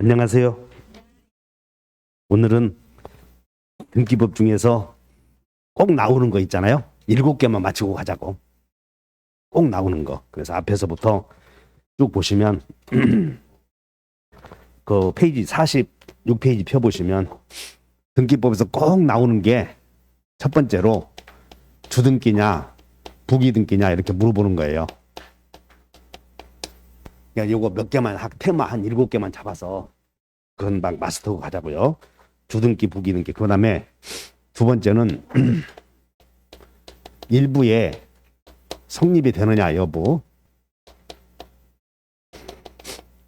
안녕하세요. 오늘은 등기법 중에서 꼭 나오는 거 있잖아요. 7개만 맞추고 가자고. 꼭 나오는 거. 그래서 앞에서부터 쭉 보시면 그 페이지 46페이지 펴보시면 등기법에서 꼭 나오는 게 첫 번째로 주등기냐 부기등기냐 이렇게 물어보는 거예요. 그러니까 요거 몇 개만 테마 한 7개만 잡아서 금방 마스터하고 가자고요. 주등기 부기등기. 그 다음에 두 번째는 일부에 성립이 되느냐 여부.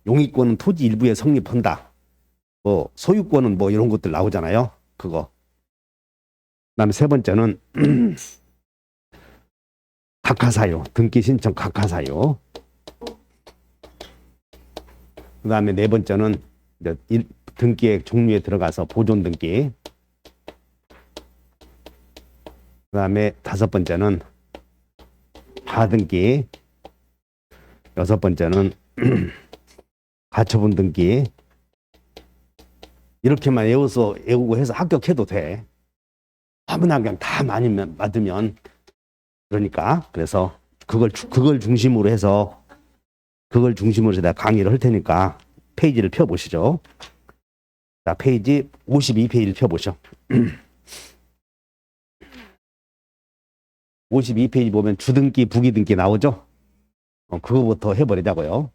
용익권은 토지 일부에 성립한다. 뭐 소유권은 뭐 이런 것들 나오잖아요. 그거. 그다음에 세 번째는 각하사유, 등기 신청 각하사유. 그다음에 네 번째는 등기의 종류에 들어가서 보존 등기. 그다음에 다섯 번째는 하등기. 여섯 번째는 가처분 등기. 이렇게만 외우고 해서 합격해도 돼. 아무나 그냥 다 많이 맞으면. 그러니까 그래서 그걸 중심으로 해서 내가 강의를 할 테니까 페이지를 펴보시죠. 자, 페이지 52페이지를 펴보죠. 52페이지 보면 주등기, 부기등기 나오죠? 그거부터 해버리자고요.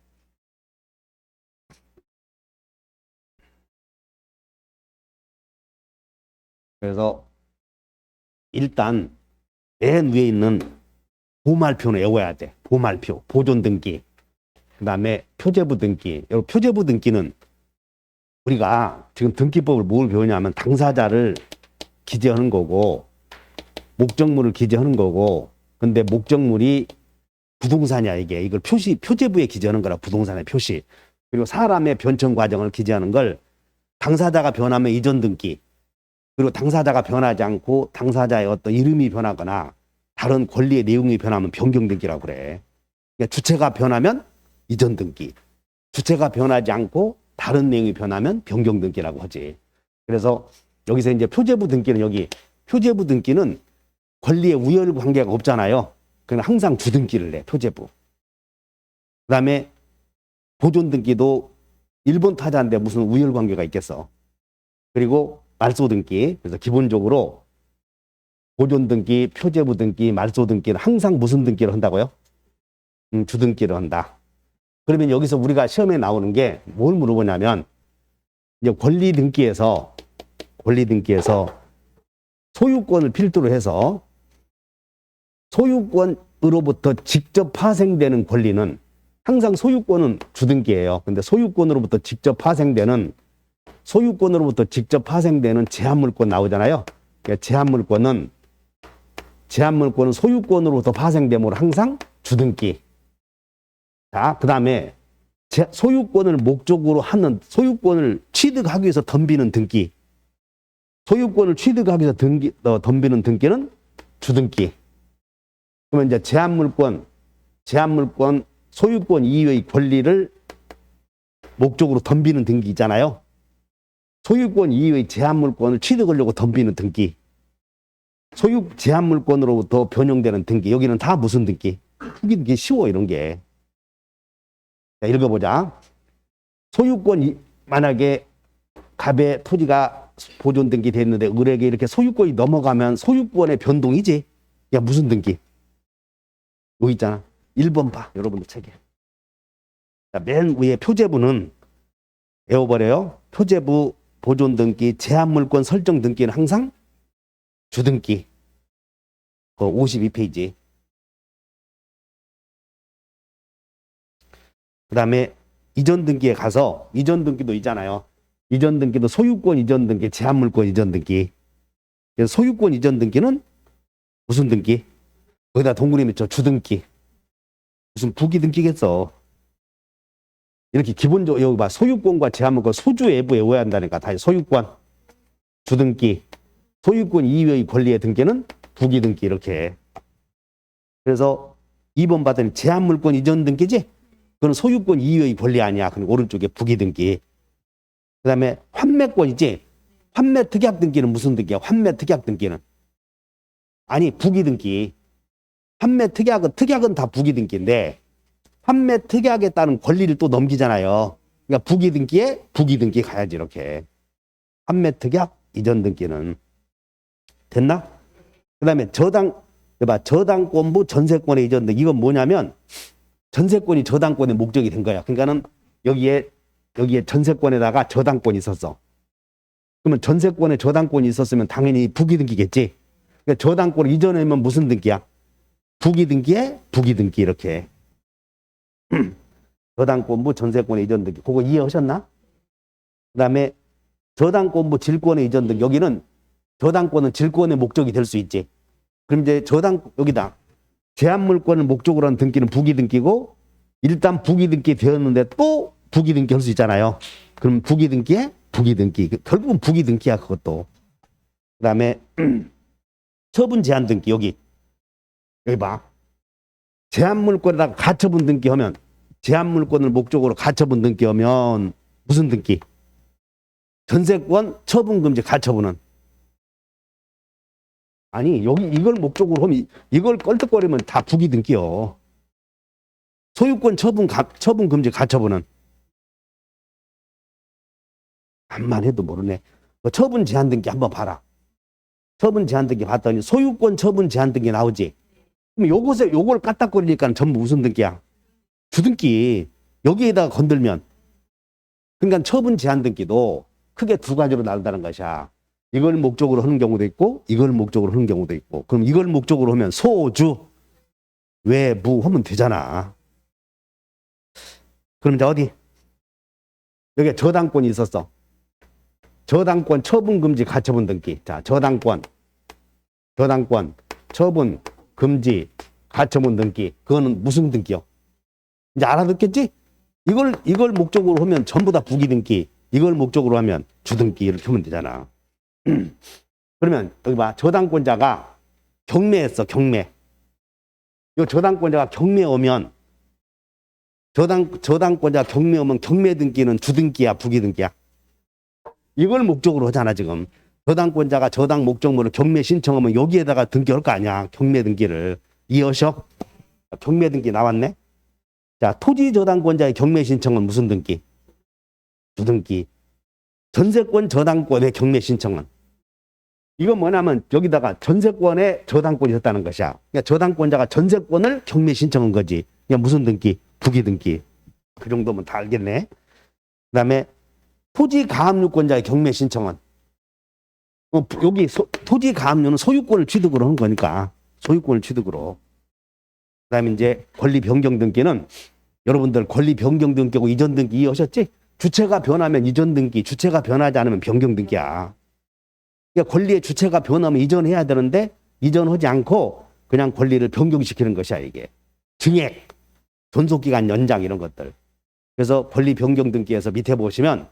그래서 일단 맨 위에 있는 보말표는 외워야 돼. 보말표, 보존등기. 그 다음에 표제부 등기. 표제부 등기는 우리가 지금 등기법을 뭘 배우냐면 당사자를 기재하는 거고 목적물을 기재하는 거고, 근데 목적물이 부동산이야 이게. 이걸 표제부에 기재하는 거라. 부동산의 표시. 그리고 사람의 변천 과정을 기재하는 걸 당사자가 변하면 이전 등기, 그리고 당사자가 변하지 않고 당사자의 어떤 이름이 변하거나 다른 권리의 내용이 변하면 변경 등기라고 그래. 그러니까 주체가 변하면 이전 등기, 주체가 변하지 않고 다른 내용이 변하면 변경 등기라고 하지. 그래서 여기서 이제 표제부 등기는, 여기 표제부 등기는 권리의 우열 관계가 없잖아요. 그냥 항상 주등기를 내, 표제부. 그다음에 보존 등기도 일본 타자인데 무슨 우열 관계가 있겠어. 그리고 말소 등기. 그래서 기본적으로 보존 등기, 표제부 등기, 말소 등기는 항상 무슨 등기를 한다고요? 주등기를 한다. 그러면 여기서 우리가 시험에 나오는 게 뭘 물어보냐면, 이제 권리 등기에서 소유권을 필두로 해서 소유권으로부터 직접 파생되는 권리는 항상 소유권은 주등기예요. 근데 소유권으로부터 직접 파생되는 제한물권 나오잖아요. 그러니까 제한물권은 소유권으로부터 파생되므로 항상 주등기. 자, 그 다음에 소유권을 목적으로 하는, 소유권을 취득하기 위해서 덤비는 등기. 소유권을 취득하기 위해서 덤비는 등기는 주등기. 그러면 이제 제한물권, 소유권 이외의 권리를 목적으로 덤비는 등기 있잖아요. 소유권 이외의 제한물권을 취득하려고 덤비는 등기. 제한물권으로부터 변형되는 등기. 여기는 다 무슨 등기? 후기등기. 쉬워, 이런 게. 자, 읽어보자. 소유권, 만약에 갑의 토지가 보존 등기 됐는데 을에게 이렇게 소유권이 넘어가면 소유권의 변동이지. 야, 무슨 등기? 여기 있잖아. 1번 봐. 여러분들 책에. 자, 맨 위에 표제부는 외워버려요. 표제부, 보존 등기, 제한물권 설정 등기는 항상 주등기. 52페이지. 그 다음에 이전 등기에 가서, 이전 등기도 있잖아요. 이전 등기도 소유권 이전 등기, 제한물권 이전 등기. 그래서 소유권 이전 등기는 무슨 등기? 거기다 동그라미 맺죠. 주등기. 무슨 부기 등기겠어. 이렇게 기본적으로 여기 봐. 소유권과 제한물권, 소주 외부 외워야 한다니까. 다 소유권, 주등기, 소유권 이외의 권리의 등기는 부기 등기. 이렇게. 그래서 2번 봤더니 제한물권 이전 등기지? 그건 소유권 이외의 권리 아니야. 그럼 오른쪽에 부기 등기. 그다음에 환매권이지. 환매 특약 등기는 무슨 등기야? 환매 특약 등기는 아니 부기 등기. 환매 특약은 다 부기 등기인데 환매 특약에 따른 권리를 또 넘기잖아요. 그러니까 부기 등기에 부기 등기 가야지 이렇게. 환매 특약 이전 등기는 됐나? 그다음에 저당권부 전세권의 이전 등기. 이건 뭐냐면 전세권이 저당권의 목적이 된 거야. 그러니까는 여기에 전세권에다가 저당권이 있었어. 그러면 전세권에 저당권이 있었으면 당연히 부기 등기겠지. 그러니까 저당권을 이전하면 무슨 등기야? 부기 등기에 부기 등기 이렇게. 저당권부 전세권의 이전 등기. 그거 이해하셨나? 그다음에 저당권부 질권의 이전 등기. 여기는 저당권은 질권의 목적이 될 수 있지. 그럼 이제 여기다 제한물권을 목적으로 한 등기는 부기 등기고 일단 부기 등기 되었는데 또 부기 등기 할 수 있잖아요. 그럼 부기 등기에 부기 등기. 결국은 부기 등기야 그것도. 그다음에 처분 제한 등기 여기 봐. 제한물권에다가 가처분 등기하면 제한물권을 목적으로 가처분 등기하면 무슨 등기? 전세권 처분금지 가처분은 아니 여기 이걸 목적으로 하면 이걸 껄떡거리면 다 부기 등기요. 소유권 처분금지 가처분은 암만 해도 모르네. 처분 제한 등기 한번 봐라. 처분 제한 등기 봤더니 소유권 처분 제한 등기 나오지. 그럼 요걸 까딱거리니까 전부 무슨 등기야? 주등기. 여기에다가 건들면. 그러니까 처분 제한 등기도 크게 두 가지로 나눈다는 것이야. 이걸 목적으로 하는 경우도 있고 이걸 목적으로 하는 경우도 있고. 그럼 이걸 목적으로 하면 소주 외부 하면 되잖아. 그럼 이제 어디? 여기에 저당권이 있었어. 저당권 처분금지 가처분 등기. 자, 저당권 처분 금지 가처분 등기. 그거는 무슨 등기요? 이제 알아듣겠지? 이걸 목적으로 하면 전부 다 부기 등기. 이걸 목적으로 하면 주등기 이렇게 하면 되잖아. 그러면 여기 봐. 저당권자가 경매했어. 경매. 이 저당권자가 경매 오면 저당권자 경매 오면 경매 등기는 주등기야 부기 등기야? 이걸 목적으로 하잖아 지금. 저당권자가 저당 목적물을 경매 신청하면 여기에다가 등기할 거 아니야. 경매 등기를. 이해하셔? 경매 등기 나왔네. 자, 토지 저당권자의 경매 신청은 무슨 등기? 주등기. 전세권 저당권의 경매 신청은 이건 뭐냐면 여기다가 전세권에 저당권이 있었다는 것이야. 그러니까 저당권자가 전세권을 경매 신청한 거지. 그냥 무슨 등기? 부기 등기. 그 정도면 다 알겠네. 그다음에 토지 가압류권자의 경매 신청은 여기 토지 가압류는 소유권을 취득으로 하는 거니까 소유권을 취득으로. 그다음에 이제 권리 변경 등기는 여러분들 권리 변경 등기하고 이전 등기 이해하셨지? 주체가 변하면 이전 등기, 주체가 변하지 않으면 변경 등기야. 그러니까 권리의 주체가 변하면 이전해야 되는데 이전하지 않고 그냥 권리를 변경시키는 것이야 이게. 증액, 존속기간 연장 이런 것들. 그래서 권리 변경 등기에서 밑에 보시면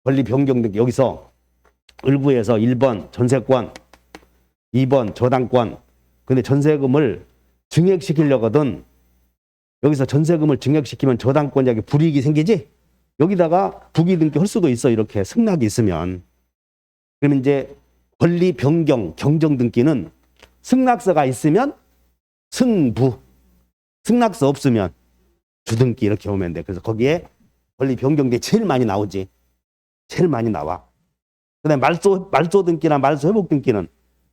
권리 변경 등기 여기서 을구에서 1번 전세권, 2번 저당권. 근데 전세금을 증액시키려거든. 여기서 전세금을 증액시키면 저당권자에게 불이익이 생기지? 여기다가 부기 등기 할 수도 있어. 이렇게 승낙이 있으면. 그러면 이제 권리 변경 경정 등기는 승낙서가 있으면 승부, 승낙서 없으면 주등기 이렇게 오면 돼. 그래서 거기에 권리 변경이 제일 많이 나오지. 제일 많이 나와. 그다음에 말소 등기나 말소 회복 등기는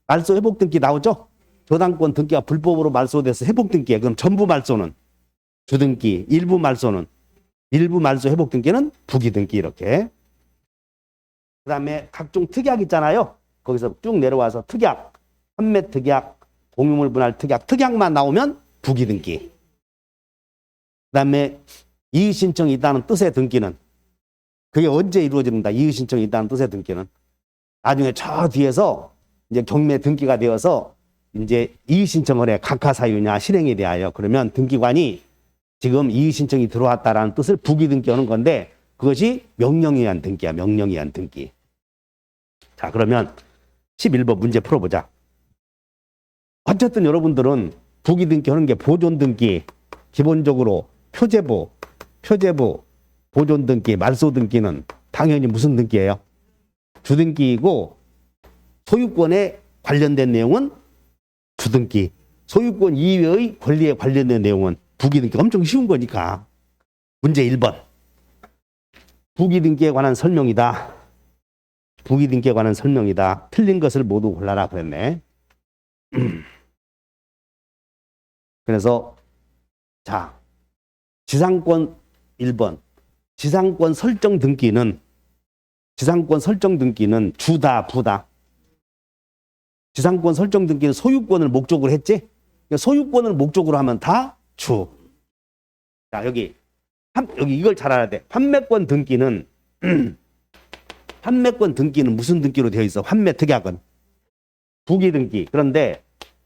말소 회복 등기 나오죠? 저당권 등기가 불법으로 말소돼서 회복 등기에 그럼 전부 말소는 주등기, 일부 말소 회복 등기는 부기 등기 이렇게. 그다음에 각종 특약 있잖아요. 거기서 쭉 내려와서 특약, 판매 특약, 공유물 분할 특약만 나오면 부기 등기. 그다음에 이의 신청이 있다는 뜻의 등기는 그게 언제 이루어집니다. 이의 신청이 있다는 뜻의 등기는 나중에 저 뒤에서 이제 경매 등기가 되어서 이제 이의 신청을 해. 각하 사유냐 실행에 대하여. 그러면 등기관이 지금 이의 신청이 들어왔다라는 뜻을 부기 등기하는 건데 그것이 명령에 의한 등기야. 명령에 의한 등기. 자, 그러면 11번 문제 풀어보자. 어쨌든 여러분들은 부기 등기하는 게 보존 등기, 기본적으로 표제부, 보존 등기, 말소 등기는 당연히 무슨 등기예요? 주등기이고 소유권에 관련된 내용은 주등기, 소유권 이외의 권리에 관련된 내용은 부기등기. 엄청 쉬운 거니까. 문제 1번. 부기등기에 관한 설명이다. 부기등기에 관한 설명이다. 틀린 것을 모두 골라라 그랬네. 그래서 자, 지상권 1번. 지상권 설정 등기는 주다, 부다. 지상권 설정 등기는 소유권을 목적으로 했지? 소유권을 목적으로 하면 다 주. 자, 여기 이걸 잘 알아야 돼. 판매권 등기는 무슨 등기로 되어 있어? 환매 특약은 부기 등기. 그런데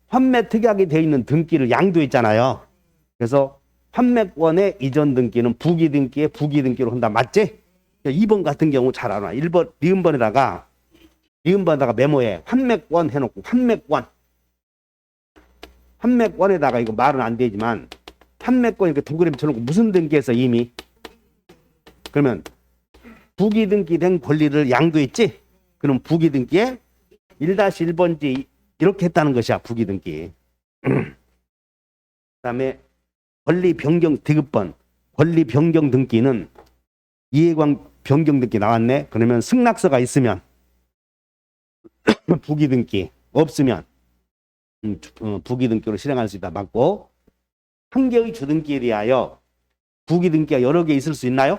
환매 특약이 되어 있는 등기를 양도했잖아요. 그래서 판매권의 이전 등기는 부기 등기에 부기 등기로 한다. 맞지? 2번 같은 경우 잘 알아. 1번 리음번에다가 메모에 환매권 해놓고 환매권에다가 이거 말은 안 되지만 판매권 이렇게 동그라미 쳐놓고 무슨 등기에서 이미 그러면 부기 등기된 권리를 양도했지? 그럼 부기 등기에 1-1번지 이렇게 했다는 것이야. 부기 등기. 그다음에 권리 변경 디귿번 권리 변경 등기는 이해관 변경 등기 나왔네. 그러면 승낙서가 있으면 부기 등기, 없으면 부기 등기로 실행할 수 있다. 맞고, 한 개의 주등기에 대하여 부기 등기가 여러 개 있을 수 있나요?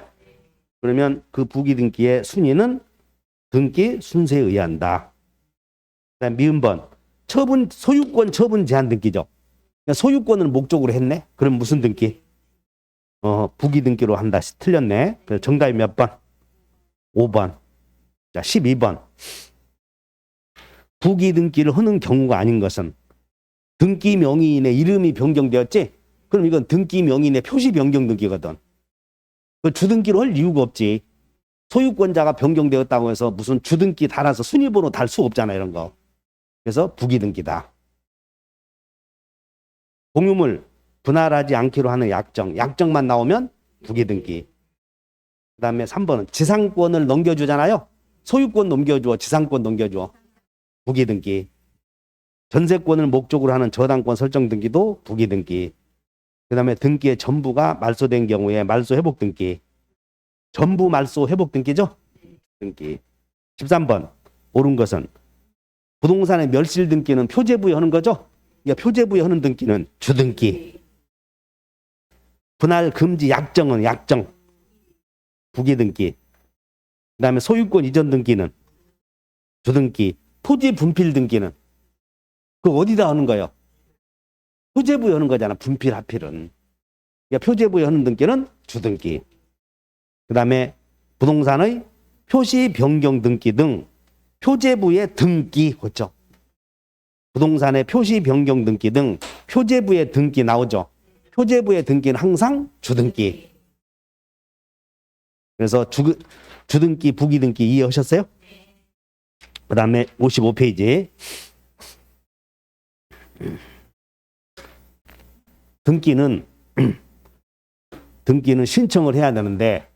그러면 그 부기 등기의 순위는 등기 순서에 의한다. 그다음 미음번 소유권 처분 제한 등기죠. 소유권을 목적으로 했네. 그럼 무슨 등기? 부기 등기로 한다. 틀렸네. 그래서 정답이 몇 번? 5번. 자, 12번. 부기 등기를 하는 경우가 아닌 것은 등기 명의인의 이름이 변경되었지? 그럼 이건 등기 명의인의 표시 변경 등기거든. 그 주등기로 할 이유가 없지. 소유권자가 변경되었다고 해서 무슨 주등기 달아서 순위번호 달 수 없잖아, 이런 거. 그래서 부기 등기다. 공유물 분할하지 않기로 하는 약정만 나오면 부기 등기. 그 다음에 3번은 지상권을 넘겨주잖아요. 소유권 넘겨줘, 지상권 넘겨줘. 부기 등기. 전세권을 목적으로 하는 저당권 설정 등기도 부기 등기. 그 다음에 등기의 전부가 말소된 경우에 말소 회복 등기. 전부 말소 회복 등기죠? 등기. 13번 옳은 것은 부동산의 멸실 등기는 표제부에 하는 거죠? 그러니까 표제부에 하는 등기는 주등기. 분할 금지 약정은 약정. 부기 등기. 그 다음에 소유권 이전 등기는 주등기. 토지 분필 등기는 그 어디다 하는 거예요? 표제부에 하는 거잖아. 분필 하필은. 그러니까 표제부에 하는 등기는 주등기. 그 다음에 부동산의 표시 변경 등기 등 표제부의 등기 그렇죠. 부동산의 표시 변경 등기 등 표제부의 등기 나오죠. 표제부의 등기는 항상 주등기. 그래서 주등기, 부기등기 이해하셨어요? 그 다음에 55페이지. 등기는 신청을 해야 되는데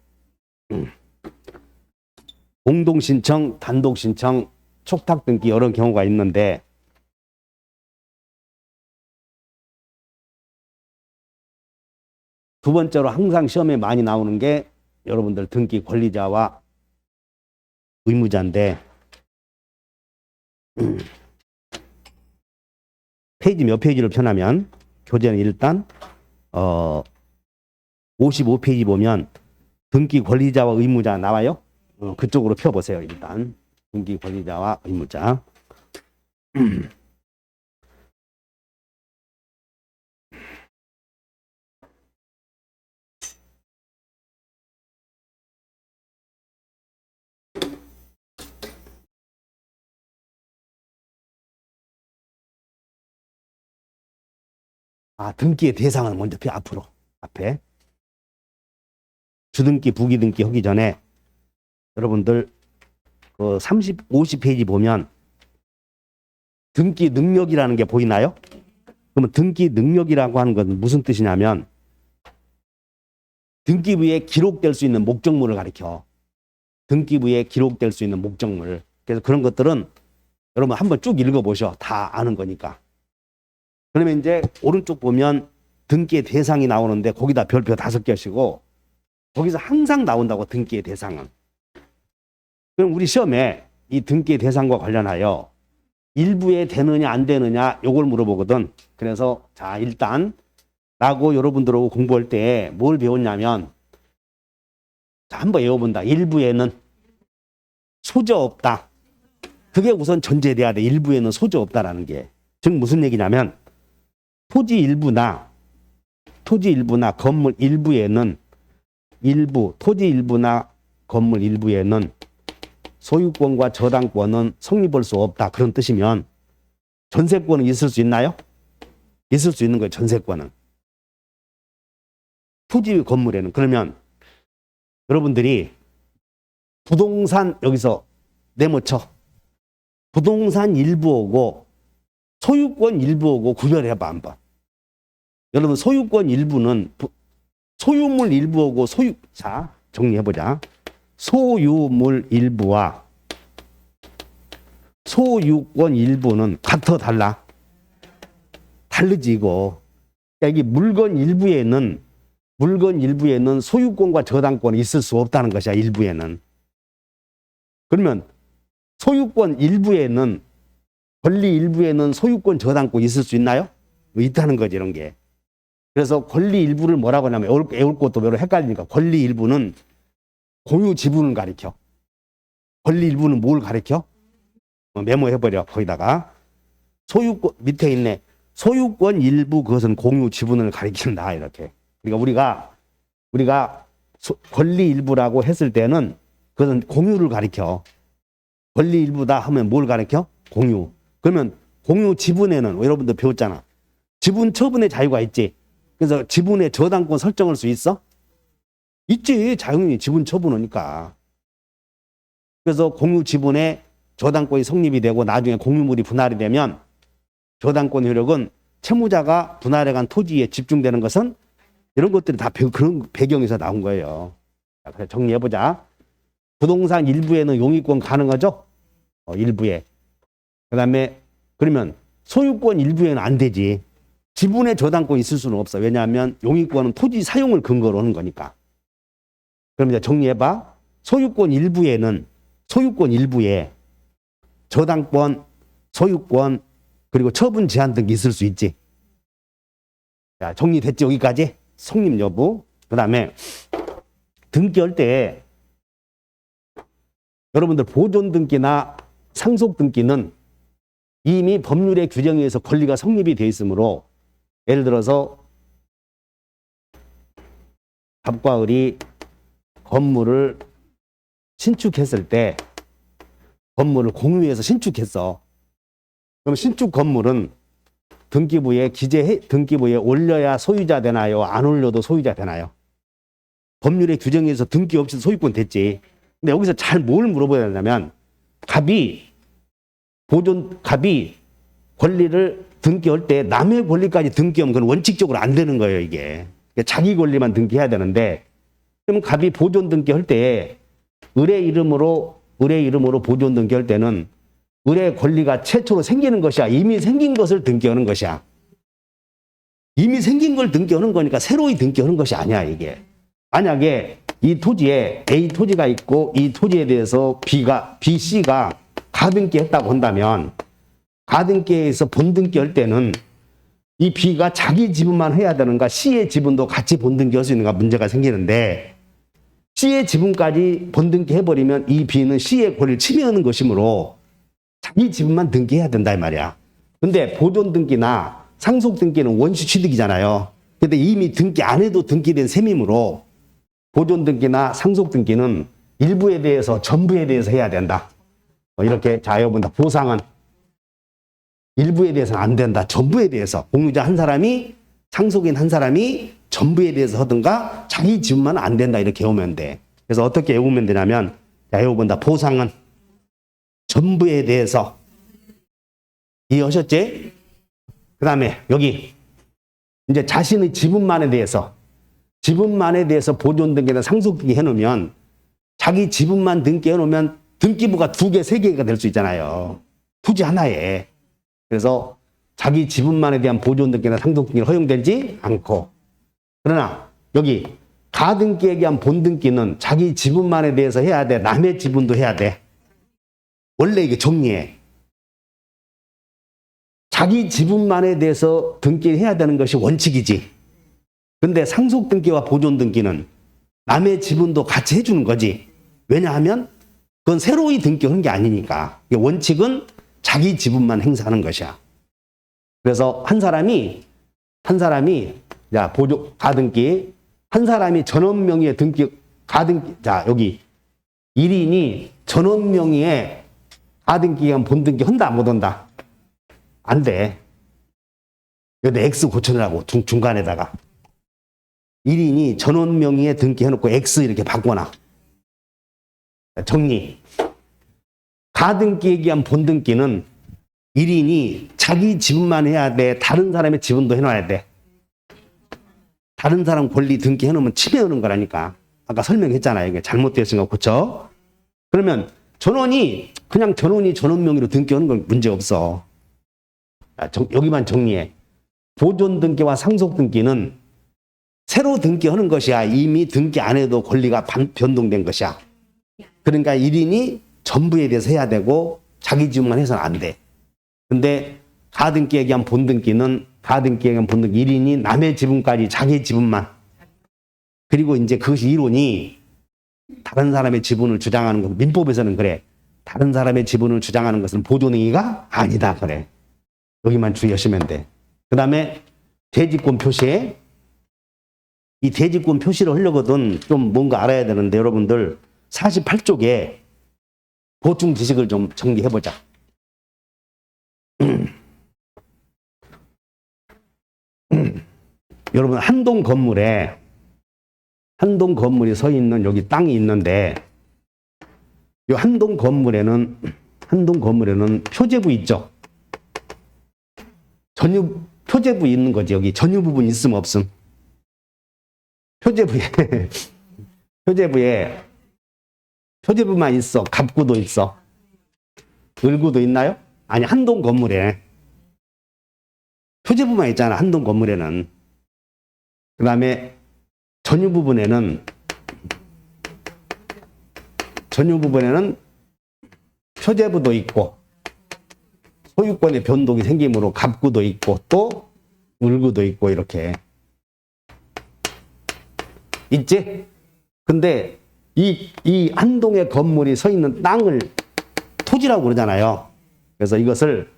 공동신청, 단독신청, 촉탁등기 여러 경우가 있는데 두 번째로 항상 시험에 많이 나오는 게 여러분들 등기 권리자와 의무자인데 페이지 몇 페이지를 펴나면 교재는 일단 55페이지 보면 등기 권리자와 의무자 나와요. 그쪽으로 펴보세요. 일단 등기 권리자와 의무자. 등기의 대상을 먼저 펴 앞으로 앞에 주등기 부기등기 하기 전에 여러분들 그 50페이지 보면 등기 능력이라는 게 보이나요? 그러면 등기 능력이라고 하는 건 무슨 뜻이냐면 등기부에 기록될 수 있는 목적물을 가리켜. 등기부에 기록될 수 있는 목적물. 그래서 그런 것들은 여러분 한번 쭉 읽어보셔. 다 아는 거니까. 그러면 이제 오른쪽 보면 등기의 대상이 나오는데 거기다 별표 5개시고 거기서 항상 나온다고 등기의 대상은. 그럼 우리 시험에 이 등기의 대상과 관련하여 일부에 되느냐 안 되느냐 요걸 물어보거든. 그래서 자 일단 라고 여러분들하고 공부할 때 뭘 배웠냐면 자 한번 외워본다. 일부에는 소재 없다. 그게 우선 전제돼야 돼. 일부에는 소재 없다라는 게. 즉 무슨 얘기냐면 토지 일부나 건물 일부에는 토지 일부나 건물 일부에는 소유권과 저당권은 성립할 수 없다. 그런 뜻이면 전세권은 있을 수 있나요? 있을 수 있는 거예요. 전세권은. 토지 건물에는. 그러면 여러분들이 부동산 여기서 네모쳐. 부동산 일부하고 소유권 일부하고 구별해봐 한번. 여러분 소유권 일부는 소유물 일부하고 자 정리해보자. 소유물 일부와 소유권 일부는 같아 달라? 다르지 이거. 그러니까 이게 물건 일부에는 소유권과 저당권이 있을 수 없다는 것이야. 일부에는. 그러면 소유권 일부에는 권리 일부에는 소유권 저당권 있을 수 있나요? 뭐 있다는 거지 이런 게. 그래서 권리 일부를 뭐라고 하냐면 애울 것도 별로 헷갈리니까 권리 일부는 공유 지분을 가리켜. 권리 일부는 뭘 가리켜? 메모해버려. 거기다가 소유권 밑에 있네. 소유권 일부 그것은 공유 지분을 가리킨다 이렇게. 그러니까 우리가 권리 일부라고 했을 때는 그것은 공유를 가리켜. 권리 일부다 하면 뭘 가리켜? 공유. 그러면 공유 지분에는 여러분들 배웠잖아. 지분 처분의 자유가 있지. 그래서 지분의 저당권 설정할 수 있어? 있지. 자연히 지분 처분하니까. 그래서 공유 지분에 저당권이 성립이 되고 나중에 공유물이 분할이 되면 저당권 효력은 채무자가 분할해간 토지에 집중되는 것은 이런 것들이 다 그런 배경에서 나온 거예요. 자, 그래서 정리해보자. 부동산 일부에는 용익권 가능하죠? 일부에. 그 다음에 그러면 소유권 일부에는 안 되지. 지분의 저당권이 있을 수는 없어. 왜냐하면 용익권은 토지 사용을 근거로 하는 거니까. 그럼 이제 정리해봐. 소유권 일부에 저당권, 소유권, 그리고 처분 제한 등이 있을 수 있지. 자, 정리됐지? 여기까지? 성립 여부. 그 다음에 등기할 때 여러분들 보존 등기나 상속 등기는 이미 법률의 규정에 의해서 권리가 성립이 되어 있으므로 예를 들어서 갑과 을이 건물을 신축했을 때 건물을 공유해서 신축했어. 그럼 신축 건물은 등기부에 올려야 소유자 되나요? 안 올려도 소유자 되나요? 법률의 규정에 의해서 등기 없이도 소유권 됐지. 근데 여기서 잘 뭘 물어봐야 되냐면 갑이 권리를 등기할 때 남의 권리까지 등기하면 그건 원칙적으로 안 되는 거예요, 이게. 자기 권리만 등기해야 되는데, 그럼 갑이 보존 등기할 때 을의 이름으로 보존 등기할 때는 을의 권리가 최초로 생기는 것이야. 이미 생긴 것을 등기하는 것이야. 이미 생긴 걸 등기하는 거니까 새로이 등기하는 것이 아니야, 이게. 만약에 이 토지에 A 토지가 있고 이 토지에 대해서 B, C가 가등기했다고 한다면 가등기에서 본등기할 때는 이 B가 자기 지분만 해야 되는가 C의 지분도 같이 본등기할 수 있는가 문제가 생기는데 C의 지분까지 본등기 해버리면 이 B는 C의 권리를 침해하는 것이므로 자기 지분만 등기해야 된다 이 말이야. 근데 보존 등기나 상속 등기는 원시 취득이잖아요. 근데 이미 등기 안 해도 등기된 셈이므로 보존 등기나 상속 등기는 일부에 대해서 전부에 대해서 해야 된다. 이렇게 자여본다. 보상은 일부에 대해서는 안 된다. 전부에 대해서 공유자 한 사람이 상속인 한 사람이 전부에 대해서 하든가 자기 지분만 안 된다. 이렇게 외우면 돼. 그래서 어떻게 외우면 되냐면 자, 외워본다. 보상은 전부에 대해서 이해하셨지? 그 다음에 여기 이제 자신의 지분만에 대해서 보존 등기나 상속 등기 해놓으면 자기 지분만 등기해 놓으면 등기부가 2개, 3개가 될 수 있잖아요. 토지 하나에. 그래서 자기 지분만에 대한 보존 등기나 상속 등기는 허용되지 않고. 그러나 여기 가등기에 대한 본등기는 자기 지분만에 대해서 해야 돼. 남의 지분도 해야 돼. 원래 이게 정리해. 자기 지분만에 대해서 등기해야 되는 것이 원칙이지. 근데 상속 등기와 보존 등기는 남의 지분도 같이 해주는 거지. 왜냐하면 그건 새로이 등기하는 게 아니니까. 원칙은 자기 지분만 행사하는 것이야. 그래서 한 사람이 자 보존 가등기 한 사람이 전원 명의의 등기 가등기 자 여기 1인이 전원 명의의 가등기간 본등기 한다 못 한다? 안 돼. 여기 X 고쳐내라고 중간에다가 1인이 전원 명의의 등기 해놓고 X 이렇게 바꿔놔. 정리. 가등기에 의한 본등기는 1인이 자기 지분만 해야 돼. 다른 사람의 지분도 해놔야 돼. 다른 사람 권리 등기 해놓으면 침해하는 거라니까. 아까 설명했잖아요. 이게 잘못되었으니까 고쳐. 그러면 그냥 전원이 전원 명의로 등기하는 건 문제 없어. 여기만 정리해. 보존 등기와 상속 등기는 새로 등기하는 것이야. 이미 등기 안 해도 권리가 변동된 것이야. 그러니까 1인이 전부에 대해서 해야 되고 자기 지분만 해서는 안 돼. 근데 가등기에 의한 본등기는 가등기에 의한 본등기 1인이 남의 지분까지 자기 지분만. 그리고 이제 그것이 이론이 다른 사람의 지분을 주장하는 것, 민법에서는 그래. 다른 사람의 지분을 주장하는 것은 보존행위가 아니다. 그래. 여기만 주의하시면 돼. 그 다음에 대지권 표시에 이 대지권 표시를 하려거든 좀 뭔가 알아야 되는데 여러분들 48쪽에 보충 지식을 좀 정리해보자. 여러분 한동 건물이 서 있는 여기 땅이 있는데 이 한동 건물에는 표제부 있죠. 표제부 있는 거지. 여기 전유 부분 있음 없음. 표제부만 있어. 갑구도 있어. 을구도 있나요? 아니 한동 건물에 표제부만 있잖아. 한동 건물에는. 그 다음에 전유 부분에는 표제부도 있고 소유권의 변동이 생기므로 갑구도 있고 또 을구도 있고 이렇게 있지? 근데 이 한동의 건물이 서 있는 땅을 토지라고 그러잖아요. 그래서 이것을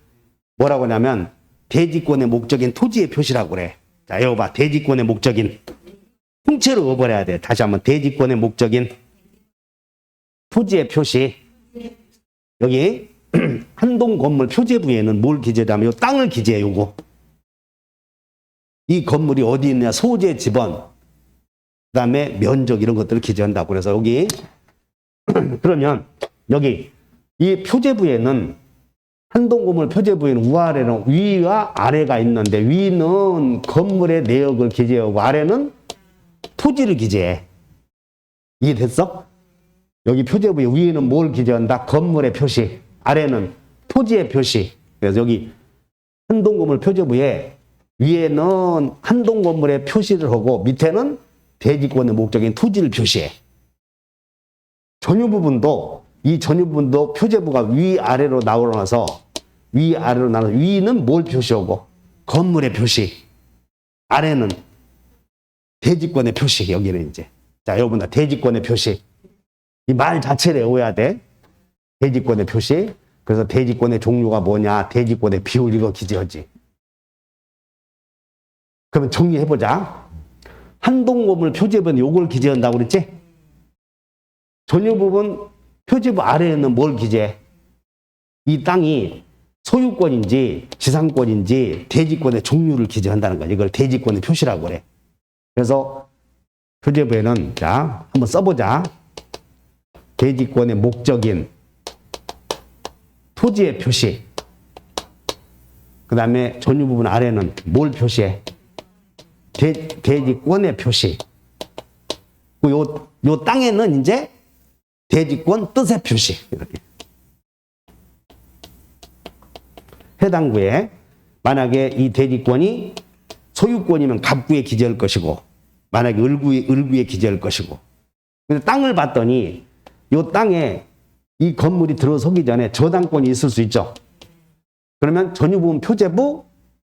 뭐라고 하냐면 대지권의 목적인 토지의 표시라고 그래. 자, 이거 봐. 대지권의 목적인 통째로 어버려야 돼. 다시 한번 대지권의 목적인 토지의 표시. 여기 한동 건물 표제부에는 뭘 기재하면 이 땅을 기재해. 요거. 이 건물이 어디 있느냐. 소재 지번. 그 다음에 면적 이런 것들을 기재한다고. 그래서 여기 그러면 여기 이 표제부에는 한동건물 표제부에는 우아래는 위와 아래가 있는데 위는 건물의 내역을 기재하고 아래는 토지를 기재해. 이해됐어? 여기 표제부에 위에는 뭘 기재한다? 건물의 표시. 아래는 토지의 표시. 그래서 여기 한동건물 표제부에 위에는 한동건물의 표시를 하고 밑에는 대지권의 목적인 토지를 표시해. 전유 부분도 표제부가 위아래로 나눠서 위는 뭘 표시하고 건물의 표시. 아래는 대지권의 표시. 여기는 이제. 자, 여러분들 대지권의 표시. 이 말 자체를 외워야 돼. 대지권의 표시. 그래서 대지권의 종류가 뭐냐. 대지권의 비율 이거 기재하지. 그러면 정리해보자. 한동건물 표제부는 요걸 기재한다고 그랬지? 전유 부분 표제부 아래에는 뭘 기재해? 이 땅이 소유권인지 지상권인지 대지권의 종류를 기재한다는 거야. 이걸 대지권의 표시라고 그래. 그래서 표제부에는 자 한번 써보자. 대지권의 목적인 토지의 표시. 그 다음에 전유 부분 아래는 뭘 표시해? 대지권의 표시. 요 땅에는 이제 대지권 뜻의 표시. 이렇게. 해당 구에 만약에 이 대지권이 소유권이면 갑구에 기재할 것이고 만약에 을구에 기재할 것이고 근데 땅을 봤더니 이 땅에 이 건물이 들어서기 전에 저당권이 있을 수 있죠. 그러면 전유부분 표제부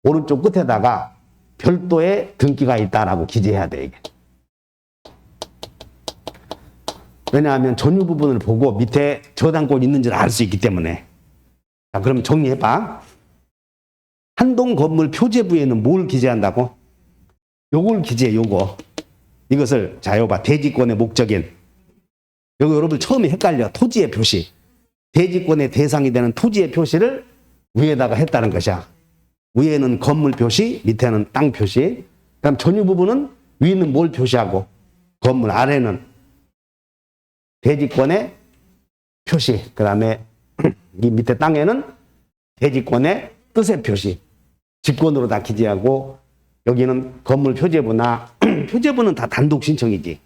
오른쪽 끝에다가 별도의 등기가 있다라고 기재해야 돼, 이게. 왜냐하면 전유 부분을 보고 밑에 저당권이 있는지를 알 수 있기 때문에. 자, 그럼 정리해봐. 한동 건물 표제부에는 뭘 기재한다고? 요걸 기재해, 요거. 이것을, 자, 요거 봐. 대지권의 목적인. 요거 여러분 처음에 헷갈려. 토지의 표시. 대지권의 대상이 되는 토지의 표시를 위에다가 했다는 것이야. 위에는 건물 표시, 밑에는 땅 표시. 그럼 전유 부분은 위는 뭘 표시하고, 건물 아래는 대지권의 표시. 그 다음에 이 밑에 땅에는 대지권의 뜻의 표시. 직권으로 다 기재하고, 여기는 건물 표제부나, 표제부는 다 단독 신청이지.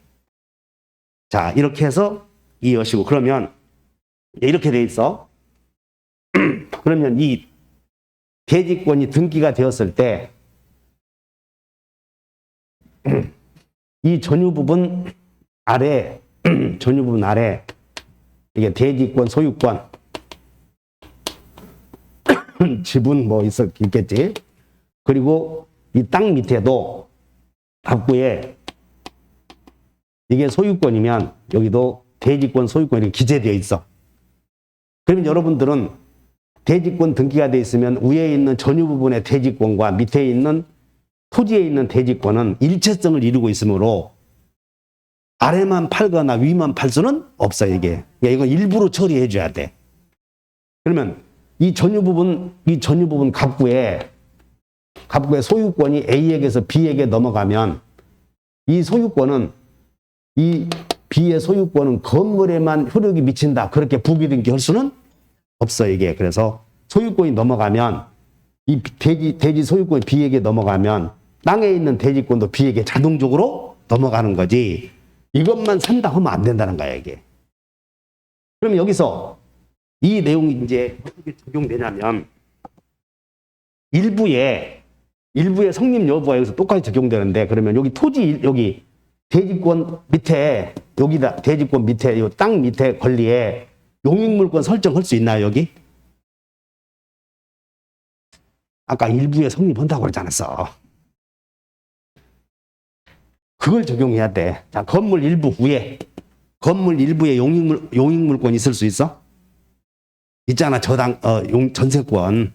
자, 이렇게 해서 이어시고, 그러면 이렇게 돼 있어. 그러면 이 대지권이 등기가 되었을 때, 이 전유 부분 아래, 전유 부분 아래, 이게 대지권, 소유권, 지분 뭐 있겠지. 그리고 이 땅 밑에도 갑구에 이게 소유권이면 여기도 대지권, 소유권이 기재되어 있어. 그러면 여러분들은 대지권 등기가 되어 있으면 위에 있는 전유 부분의 대지권과 밑에 있는 토지에 있는 대지권은 일체성을 이루고 있으므로 아래만 팔거나 위만 팔 수는 없어, 이게. 이건 일부러 처리해 줘야 돼. 그러면 이 전유 부분 갑구에 소유권이 A에게서 B에게 넘어가면 이 소유권은 이 B의 소유권은 건물에만 효력이 미친다. 그렇게 부기등기 할 수는 없어, 이게. 그래서 소유권이 넘어가면 이 대지 소유권이 B에게 넘어가면 땅에 있는 대지권도 B에게 자동적으로 넘어가는 거지. 이것만 산다 하면 안 된다는 거야, 이게. 그럼 여기서 이 내용이 이제 어떻게 적용되냐면 일부의 성립 여부가 여기서 똑같이 적용되는데, 그러면 여기 여기 대지권 밑에, 여기다 대지권 밑에, 요 땅 밑에 권리에 용익물권 설정할 수 있나요, 여기? 아까 일부에 성립한다고 그러지 않았어. 그걸 적용해야 돼. 자, 건물 일부에 용익물권 있을 수 있어? 있잖아, 전세권.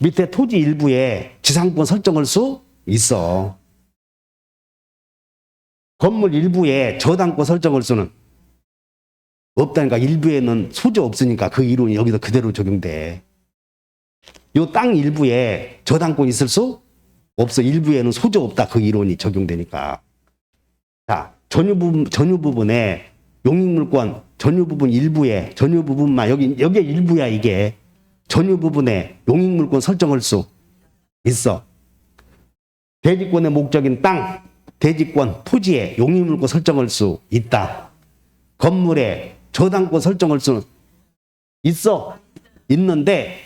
밑에 토지 일부에 지상권 설정할 수 있어. 건물 일부에 저당권 설정할 수는 없다니까. 일부에는 소재 없으니까 그 이론이 여기서 그대로 적용돼. 요 땅 일부에 저당권 있을 수 없어. 일부에는 소재 없다. 그 이론이 적용되니까. 자, 전유 부분에 용익물권, 전유 부분 일부에, 전유 부분만, 여기에 일부야, 이게. 전유 부분에 용익물권 설정할 수 있어. 대지권의 목적인 땅, 대지권, 토지에 용익물권 설정할 수 있다. 건물에 저당권 설정할 수 있어. 있는데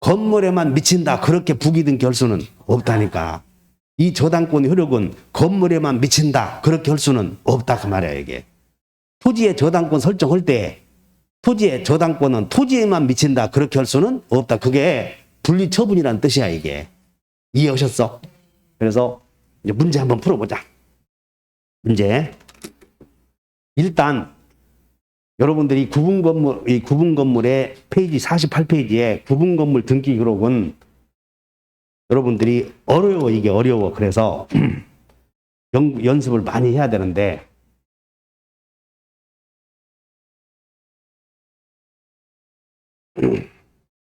건물에만 미친다. 그렇게 부기등기 할 수는 없다니까. 이 저당권의 효력은 건물에만 미친다. 그렇게 할 수는 없다. 그 말이야, 이게. 토지에 저당권 설정할 때 토지의 저당권은 토지에만 미친다. 그렇게 할 수는 없다. 그게 분리처분이라는 뜻이야, 이게. 이해하셨어? 그래서 이제 문제 한번 풀어보자. 문제. 일단 여러분들이 이 구분 건물의 페이지 48페이지에 구분 건물 등기 기록은 여러분들이 어려워, 이게 어려워. 그래서 연습을 많이 해야 되는데,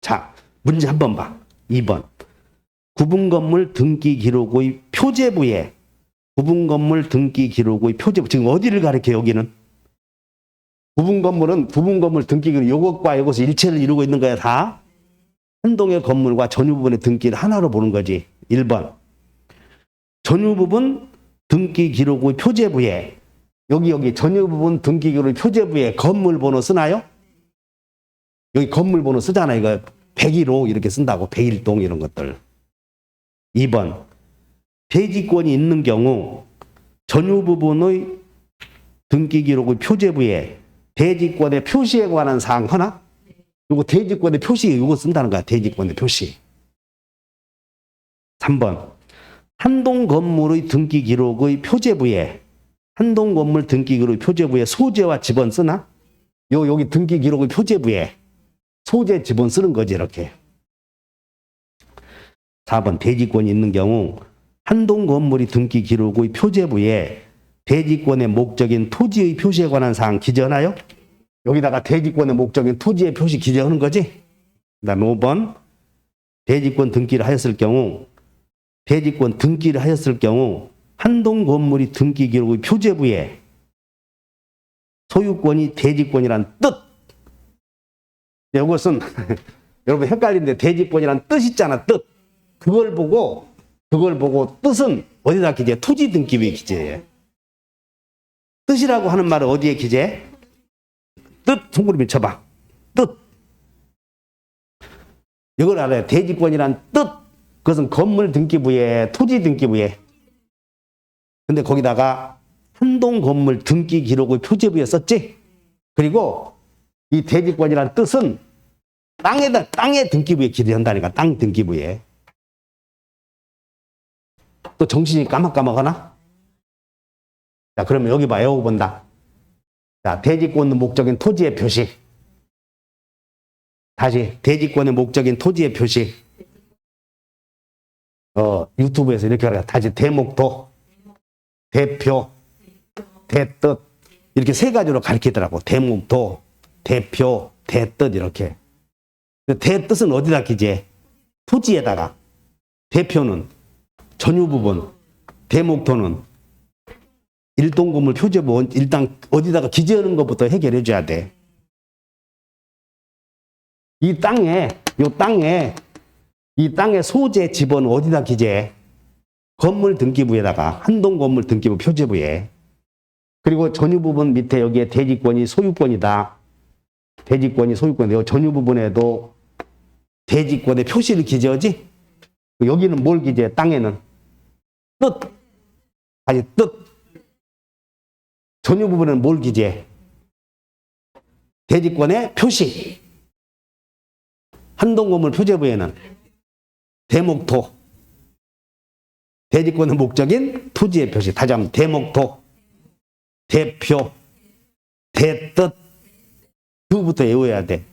자, 문제 한번 봐. 2번. 구분 건물 등기 기록의 표제부에, 구분 건물 등기 기록의 표제부. 지금 어디를 가리켜, 여기는? 구분 건물은 구분 건물 등기 기록, 요것과 요것이 일체를 이루고 있는 거야, 다. 한 동의 건물과 전유 부분의 등기를 하나로 보는 거지. 1번. 전유 부분 등기 기록의 표제부에 여기 전유 부분 등기기록 표제부에 건물 번호 쓰나요? 여기 건물 번호 쓰잖아요. 이거 101호 이렇게 쓴다고. 101동 이런 것들. 2번. 대지권이 있는 경우 전유 부분의 등기기록의 표제부에 대지권의 표시에 관한 사항 하나? 요거 대지권의 표시 요거 쓴다는 거야. 대지권의 표시. 3번. 한동 건물의 등기기록의 표제부에 한동 건물 등기기록 표제부에 소재와 지번 쓰나? 여기 등기기록의 표제부에 소재 지번 쓰는 거지 이렇게. 4번. 대지권이 있는 경우 한동 건물이 등기기록의 표제부에 대지권의 목적인 토지의 표시에 관한 사항 기재하나요? 여기다가 대지권의 목적인 토지의 표시 기재하는 거지. 그 다음에 5번. 대지권 등기를 하였을 경우 한동 건물이 등기기록의 표제부에 소유권이 대지권이란 뜻. 이것은 여러분 헷갈리는데 대지권이란 뜻 있잖아. 뜻. 그걸 보고 뜻은 어디다 기재? 토지 등기부에 기재해. 뜻이라고 하는 말은 어디에 기재? 뜻 손그림에 쳐봐. 뜻. 이걸 알아요. 대지권이란 뜻. 그것은 건물 등기부에 토지 등기부에. 근데 거기다가 한동 건물 등기 기록의 표제부에 썼지. 그리고 이 대지권이란 뜻은 땅의 등기부에 기재한다니까. 땅 등기부에. 또 정신이 까먹까먹하나? 자, 그러면 여기 봐. 외워본다. 자, 대지권의 목적인 토지의 표시. 다시 대지권의 목적인 토지의 표시. 유튜브에서 이렇게 하라. 다시 대목도, 대표, 대뜻 이렇게 세 가지로 가르치더라고. 대목도, 대표, 대뜻 이렇게. 대뜻은 어디다 기재? 토지에다가. 대표는 전유 부분, 대목도는 일동건물 표제부 일단 어디다가 기재하는 것부터 해결해 줘야 돼. 이 땅에 소재 지번 어디다 기재해? 건물 등기부에다가 한동 건물 등기부 표제부에. 그리고 전유 부분 밑에 여기에 대지권이 소유권이다. 대지권이 소유권인데 전유 부분에도 대지권의 표시를 기재하지? 여기는 뭘 기재해? 땅에는 뜻. 아니 뜻. 전유 부분은 뭘 기재해? 대지권의 표시. 한동 건물 표제부에는 대목토. 대지권의 목적인 토지의 표시. 다시 한번 대목토, 대표, 대뜻. 그거부터 외워야 돼.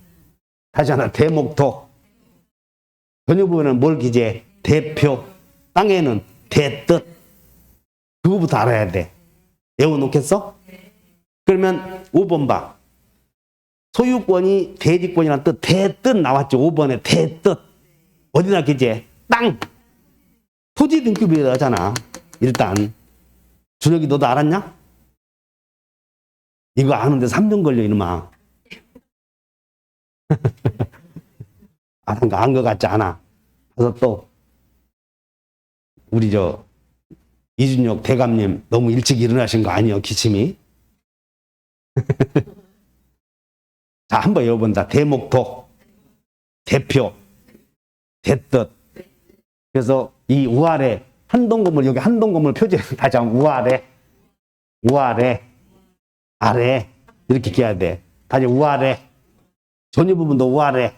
다시 하나 대목토. 전유 부분은 뭘 기재해? 대표. 땅에는 대뜻. 그거부터 알아야 돼. 외워놓겠어? 그러면 5번 봐. 소유권이 대지권이라는 뜻, 대뜻 나왔죠. 5번에 대뜻. 어디다 기재해? 땅. 토지 등기부에 하잖아. 일단. 준혁이 너도 알았냐? 이거 아는데 3년 걸려, 이놈아. 안 것 같지 않아. 그래서 또, 우리 이준혁 대감님 너무 일찍 일어나신 거 아니에요, 기침이? 자, 한번 외워본다. 대목도, 대표, 대뜻. 그래서 이 우아래, 한동건물, 여기 한동건물 표제, 다시 한번 우아래, 아래, 이렇게 기해야 돼. 다시 우아래, 전유 부분도 우아래,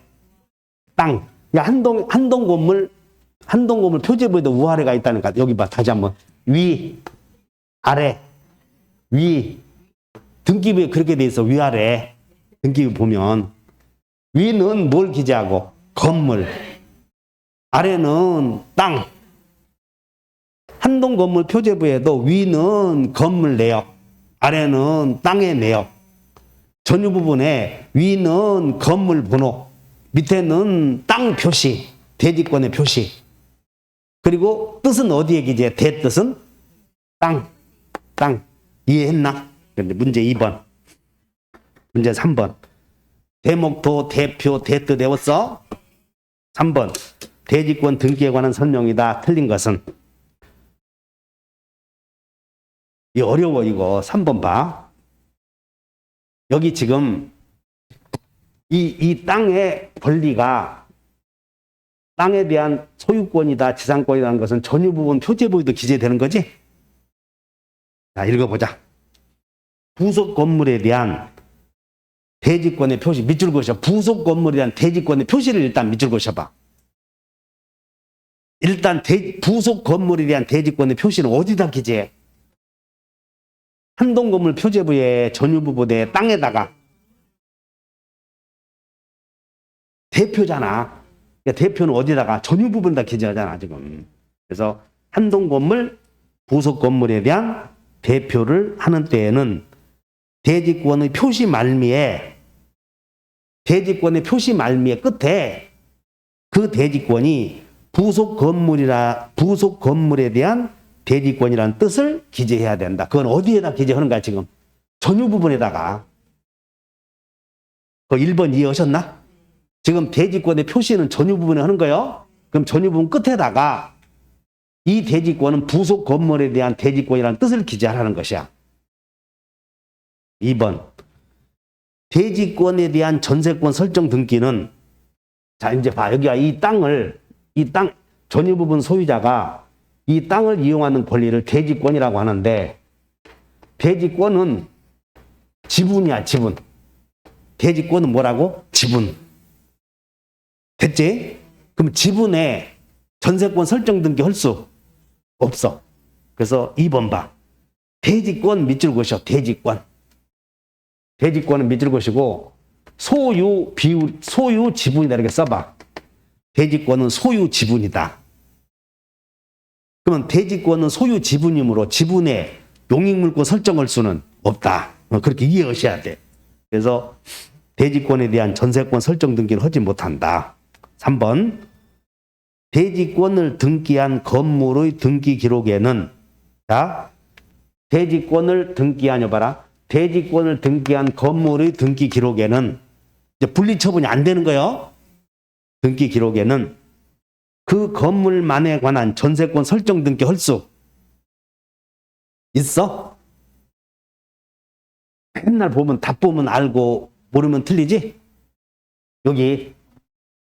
땅. 야, 한동건물 표제부에도 우아래가 있다니까. 여기 봐, 다시 한번. 위, 아래, 위. 등기부에 그렇게 돼 있어, 위아래. 등기부 보면. 위는 뭘 기재하고? 건물. 아래는 땅. 한동 건물 표제부에도 위는 건물 내역, 아래는 땅의 내역. 전유 부분에 위는 건물 번호, 밑에는 땅 표시, 대지권의 표시. 그리고 뜻은 어디에 기재? 대뜻은 땅. 이해했나? 문제 2번. 문제 3번. 대목도, 대표, 대뜻 외웠어? 3번. 대지권 등기에 관한 설명이다. 틀린 것은 이 어려워 이거. 3번 봐. 여기 지금 이 땅의 권리가 땅에 대한 소유권이다, 지상권이라는 것은 전유 부분 표제부에도 기재되는 거지? 자, 읽어보자. 부속 건물에 대한 대지권의 표시, 밑줄 그으셔. 부속 건물에 대한 대지권의 표시를 일단 밑줄 그으셔봐. 일단 부속 건물에 대한 대지권의 표시는 어디다 기재해? 한동 건물 표제부의 전유 부분의 땅에다가. 대표잖아. 그러니까 대표는 어디다가? 전유 부분에다 기재하잖아, 지금. 그래서 한동 건물, 부속 건물에 대한 대표를 하는 때에는 대지권의 표시 말미에 끝에 그 대지권이 부속 건물에 대한 대지권이라는 뜻을 기재해야 된다. 그건 어디에다 기재하는가, 지금? 전유 부분에다가. 그 1번 이해하셨나? 지금 대지권의 표시는 전유 부분에 하는 거예요. 그럼 전유 부분 끝에다가 이 대지권은 부속 건물에 대한 대지권이라는 뜻을 기재하라는 것이야. 2번. 대지권에 대한 전세권 설정 등기는, 자, 이제 봐. 여기가 이 땅, 전유 부분 소유자가 이 땅을 이용하는 권리를 대지권이라고 하는데, 대지권은 지분이야, 지분. 대지권은 뭐라고? 지분. 됐지? 그럼 지분에 전세권 설정 등기 할 수 없어. 그래서 2번 봐. 대지권 밑줄 그으셔. 대지권. 대지권은 밑줄 그으시고 소유 지분이다 이렇게 써봐. 대지권은 소유 지분이다. 그러면 대지권은 소유 지분이므로 지분에 용익물권 설정할 수는 없다. 그렇게 이해하셔야 돼. 그래서 대지권에 대한 전세권 설정 등기를 하지 못한다. 3번. 대지권을 등기한 건물의 등기 기록에는, 자, 대지권을 등기한, 여봐라. 대지권을 등기한 건물의 등기 기록에는, 이제 분리 처분이 안 되는 거예요. 등기 기록에는 그 건물만에 관한 전세권 설정 등기 할 수 있어? 맨날 보면 답 보면 알고 모르면 틀리지? 여기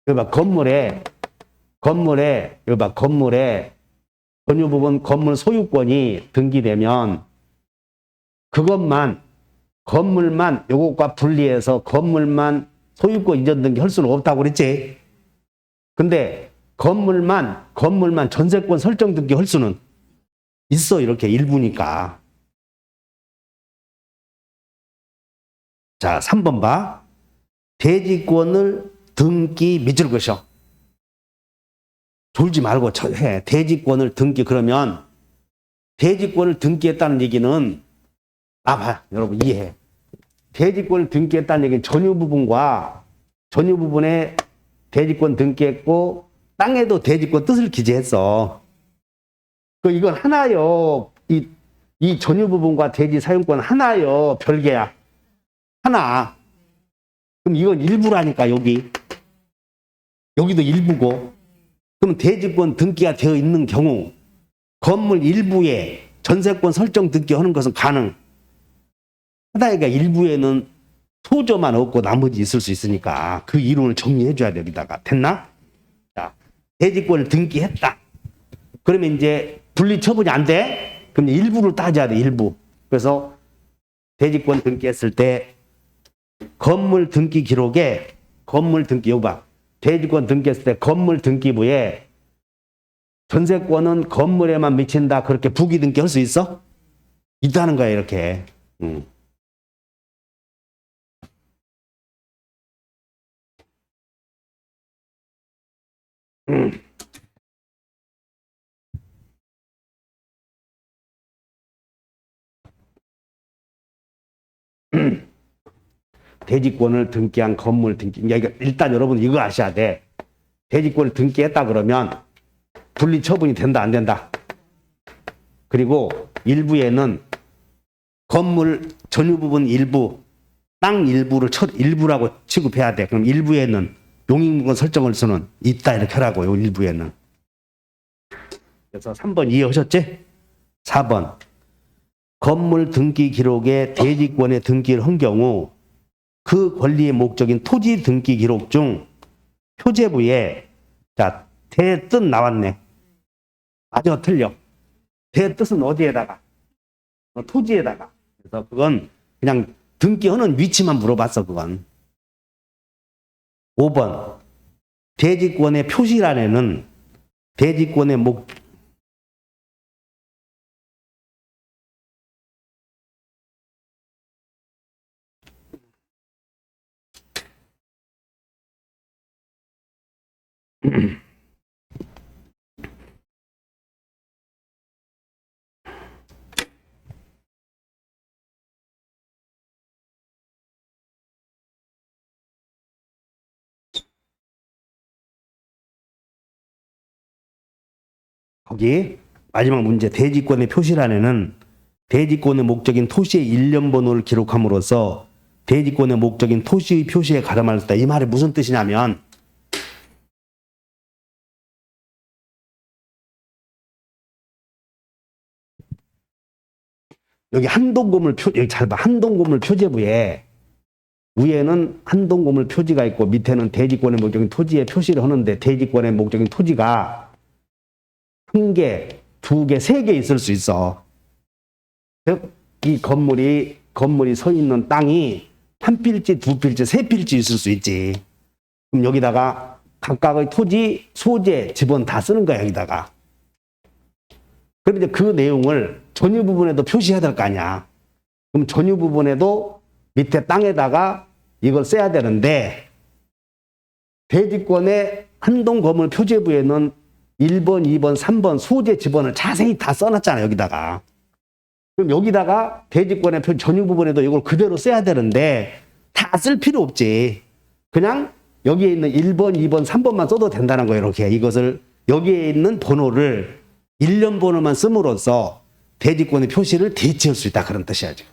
봐. 건물에 전유 부분 건물 소유권이 등기되면 건물만 요것과 분리해서 건물만 소유권 이전 등기 할 수는 없다고 그랬지? 근데 건물만 전세권 설정 등기 할 수는 있어. 이렇게 일부니까. 자, 3번 봐. 대지권을 등기 밑줄 그으셔. 졸지 말고 해. 대지권을 등기. 그러면 대지권을 등기했다는 얘기는, 봐. 여러분 이해해. 대지권을 등기했다는 얘기는 전유 부분에 대지권 등기했고 땅에도 대지권 뜻을 기재했어. 이건 하나요. 이 전유 부분과 대지 사용권 하나요. 별개야. 하나. 그럼 이건 일부라니까. 여기도 일부고. 그럼 대지권 등기가 되어 있는 경우 건물 일부에 전세권 설정 등기하는 것은 가능. 하다가 일부에는 소조만 없고 나머지 있을 수 있으니까 그 이론을 정리해 줘야 돼. 여기다가. 됐나? 자, 대지권을 등기했다. 그러면 이제 분리 처분이 안 돼? 그럼 일부를 따져야 돼. 일부. 그래서 대지권 등기했을 때 건물 등기 기록에 여봐. 대지권 등기했을 때 건물 등기부에 전세권은 건물에만 미친다. 그렇게 부기 등기할 수 있어? 있다는 거야. 이렇게. 대지권을 등기한 건물 등기. 일단 여러분 이거 아셔야 돼. 대지권을 등기했다 그러면 분리 처분이 된다 안 된다. 그리고 일부에는 건물 전유 부분 일부, 땅 일부를 일부라고 취급해야 돼. 그럼 일부에는 용익물권 설정할 수는 있다 이렇게 하라고요. 일부에는. 그래서 3번 이해하셨지? 4번. 건물 등기 기록에 대지권의 등기를 한 경우 그 권리의 목적인 토지 등기 기록 중 표제부에 자, 대뜻 나왔네. 맞아, 틀려. 대뜻은 어디에다가? 토지에다가. 그래서 그건 그냥 등기하는 위치만 물어봤어, 그건. 5번. 대지권의 표시란에는 대지권의 거기 마지막 문제 대지권의 표시란에는 대지권의 목적인 토시의 일련번호를 기록함으로써 대지권의 목적인 토시의 표시에 가름할 수 있다. 이 말이 무슨 뜻이냐면 여기 여기 잘 봐. 한동건물 표제부에 위에는 한동건물 표지가 있고 밑에는 대지권의 목적인 토지의 표시를 하는데 대지권의 목적인 토지가 1개, 2개, 3개 있을 수 있어. 즉, 이 건물이 서 있는 땅이 한 필지, 두 필지, 세 필지 있을 수 있지. 그럼 여기다가 각각의 토지, 소재, 지번 다 쓰는 거야, 여기다가. 그럼 이제 그 내용을 전유 부분에도 표시해야 될 거 아니야. 그럼 전유 부분에도 밑에 땅에다가 이걸 써야 되는데, 대지권의 한동건물 표제부에는 1번, 2번, 3번 소재 지번을 자세히 다 써놨잖아, 여기다가. 그럼 여기다가 대지권의 전유 부분에도 이걸 그대로 써야 되는데 다 쓸 필요 없지. 그냥 여기에 있는 1번, 2번, 3번만 써도 된다는 거예요, 이렇게. 이것을 여기에 있는 번호를 1년 번호만 씀으로써 대지권의 표시를 대체할 수 있다, 그런 뜻이야, 지금.